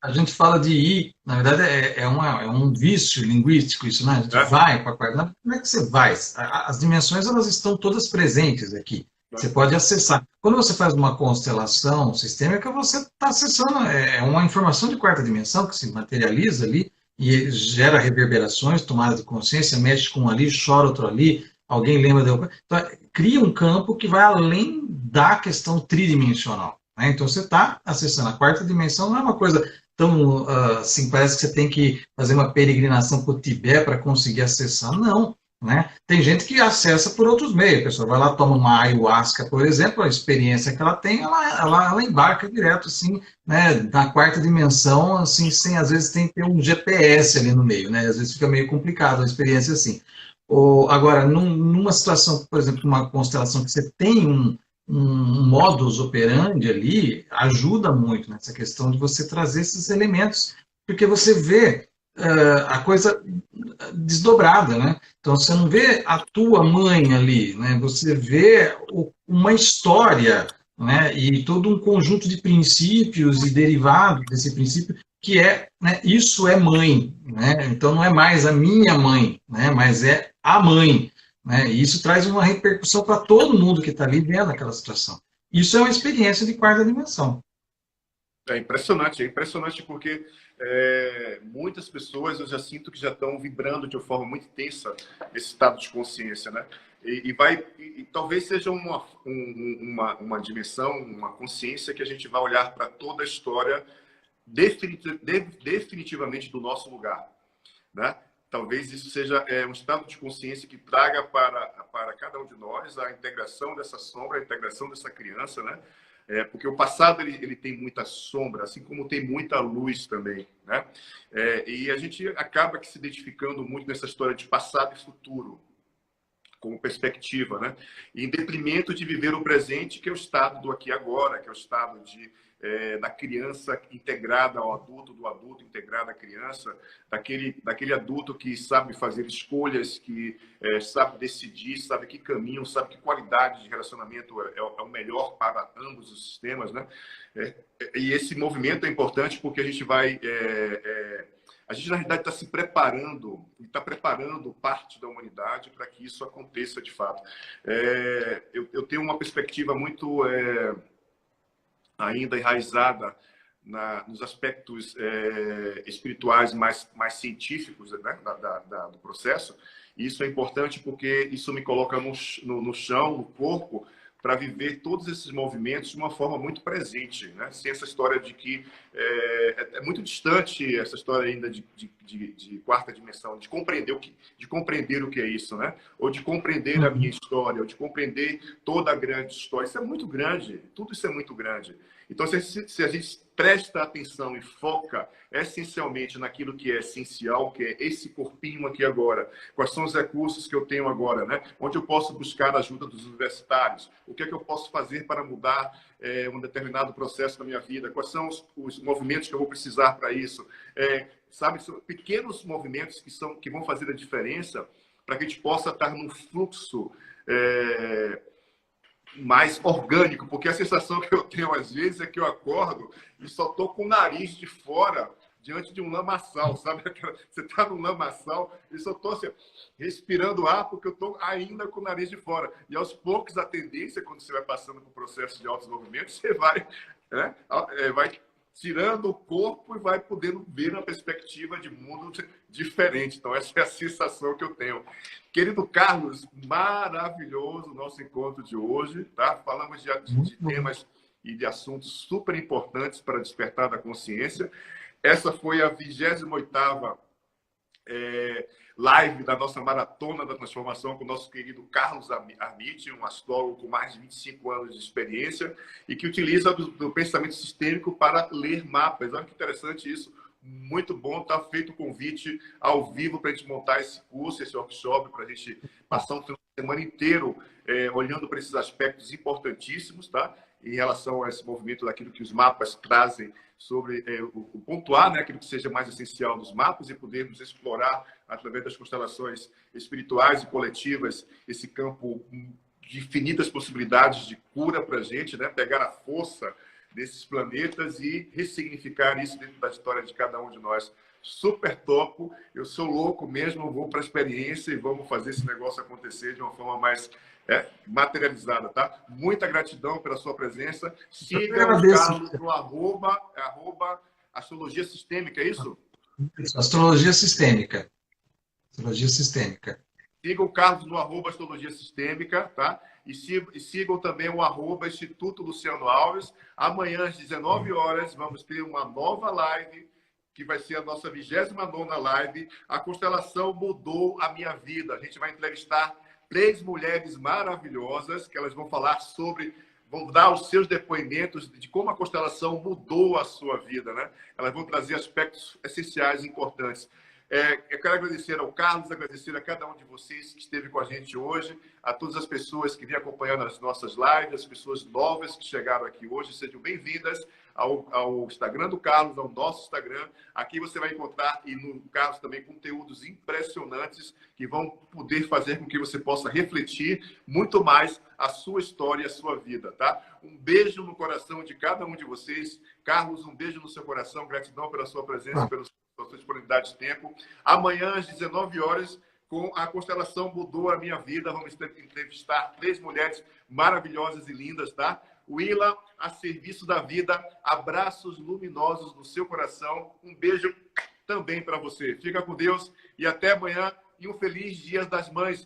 A gente fala de ir, na verdade é um vício linguístico isso, né? A gente vai para a quarta. Como é que você vai? As dimensões, elas estão todas presentes aqui. Você pode acessar. Quando você faz uma constelação sistêmica, você está acessando uma informação de quarta dimensão que se materializa ali e gera reverberações, tomada de consciência, mexe com um ali, chora outro ali, alguém lembra de... Então, cria um campo que vai além da questão tridimensional. Né? Então, você está acessando a quarta dimensão, não é uma coisa tão assim, parece que você tem que fazer uma peregrinação para o Tibete para conseguir acessar. Não. né? Tem gente que acessa por outros meios. A pessoa vai lá, toma uma ayahuasca, por exemplo, a experiência que ela tem, ela embarca direto, assim, né, na quarta dimensão, assim, sem, às vezes tem que ter um GPS ali no meio, né? Às vezes fica meio complicado a experiência assim. Agora, numa situação, por exemplo, uma constelação que você tem um modus operandi ali, ajuda muito nessa questão de você trazer esses elementos, porque você vê a coisa desdobrada, né? Então você não vê a tua mãe ali, né? Você vê uma história, né? E todo um conjunto de princípios e derivados desse princípio que é, né? Isso é mãe, né? Então não é mais a minha mãe, né? Mas é a mãe, né? E isso traz uma repercussão para todo mundo que está ali vendo aquela situação. Isso é uma experiência de quarta dimensão. É impressionante porque muitas pessoas eu já sinto que já estão vibrando de uma forma muito intensa esse estado de consciência, né? E talvez seja uma dimensão, uma consciência que a gente vai olhar para toda a história definitivamente do nosso lugar, né? Talvez isso seja um estado de consciência que traga para cada um de nós a integração dessa sombra, a integração dessa criança, né? Porque o passado ele tem muita sombra, assim como tem muita luz também, né? E a gente acaba que se identificando muito nessa história de passado e futuro, como perspectiva, né? Em detrimento de viver o presente, que é o estado do aqui e agora, que é o estado da criança integrada ao adulto, do adulto integrado à criança, daquele adulto que sabe fazer escolhas, que sabe decidir, sabe que caminho, sabe que qualidade de relacionamento é o melhor para ambos os sistemas, né? E esse movimento é importante porque a gente vai... a gente, na realidade, está se preparando, está preparando parte da humanidade para que isso aconteça de fato. Eu tenho uma perspectiva muito ainda enraizada nos aspectos espirituais mais científicos, né, do processo. E isso é importante porque isso me coloca no chão, no corpo, para viver todos esses movimentos de uma forma muito presente, né? Sem essa história de que é muito distante essa história ainda de quarta dimensão, de compreender o que é isso, né? Ou de compreender a minha história, ou de compreender toda a grande história. Isso é muito grande, tudo isso é muito grande. Então, se a gente presta atenção e foca essencialmente naquilo que é essencial, que é esse corpinho aqui agora, quais são os recursos que eu tenho agora, né? Onde eu posso buscar a ajuda dos universitários, o que é que eu posso fazer para mudar um determinado processo na minha vida, quais são os movimentos que eu vou precisar para isso, sabe? São pequenos movimentos que vão fazer a diferença para que a gente possa estar num fluxo mais orgânico, porque a sensação que eu tenho às vezes é que eu acordo e só tô com o nariz de fora diante de um lamaçal, sabe? Você tá no lamaçal e só tô assim, respirando ar porque eu tô ainda com o nariz de fora. E aos poucos a tendência, quando você vai passando por processo de autodesenvolvimento, você vai, né? Vai tirando o corpo e vai podendo ver uma perspectiva de mundo diferente. Então, essa é a sensação que eu tenho. Querido Carlos, maravilhoso o nosso encontro de hoje, tá? Falamos de temas e de assuntos super importantes para despertar da consciência. Essa foi a 28ª live da nossa Maratona da Transformação com o nosso querido Carlos Armit, um astrólogo com mais de 25 anos de experiência e que utiliza do pensamento sistêmico para ler mapas. Olha que interessante isso. Muito bom, está feito o convite ao vivo para a gente montar esse curso, esse workshop, para a gente passar um semana inteiro olhando para esses aspectos importantíssimos, tá? Em relação a esse movimento daquilo que os mapas trazem sobre o pontuar, né, aquilo que seja mais essencial nos mapas e podermos explorar através das constelações espirituais e coletivas esse campo de infinitas possibilidades de cura para a gente, né? Pegar a força desses planetas e ressignificar isso dentro da história de cada um de nós. Super topo, eu sou louco mesmo, vou para a experiência e vamos fazer esse negócio acontecer de uma forma mais materializada, tá? Muita gratidão pela sua presença. Siga o Carlos no arroba astrologia sistêmica, é isso? Isso, astrologia sistêmica. Astrologia sistêmica. Siga o Carlos no arroba astrologia sistêmica, tá? E sigam também o arroba Instituto Luciano Alves. Amanhã, às 19 horas, vamos ter uma nova live que vai ser a nossa 29ª live, A Constelação Mudou a Minha Vida. A gente vai entrevistar 3 mulheres maravilhosas, que elas vão falar sobre, vão dar os seus depoimentos de como a constelação mudou a sua vida, né? Elas vão trazer aspectos essenciais e importantes. Eu quero agradecer ao Carlos, agradecer a cada um de vocês que esteve com a gente hoje, a todas as pessoas que vêm acompanhando as nossas lives, as pessoas novas que chegaram aqui hoje, sejam bem-vindas ao Instagram do Carlos, ao nosso Instagram. Aqui você vai encontrar, e no Carlos também, conteúdos impressionantes que vão poder fazer com que você possa refletir muito mais a sua história e a sua vida, tá? Um beijo no coração de cada um de vocês. Carlos, um beijo no seu coração. Gratidão pela sua presença, pela sua disponibilidade de tempo. Amanhã, às 19 horas, com a Constelação Mudou a Minha Vida, vamos entrevistar 3 mulheres maravilhosas e lindas, tá? Willa, a serviço da vida. Abraços luminosos no seu coração. Um beijo também para você. Fica com Deus e até amanhã. E um feliz Dia das Mães.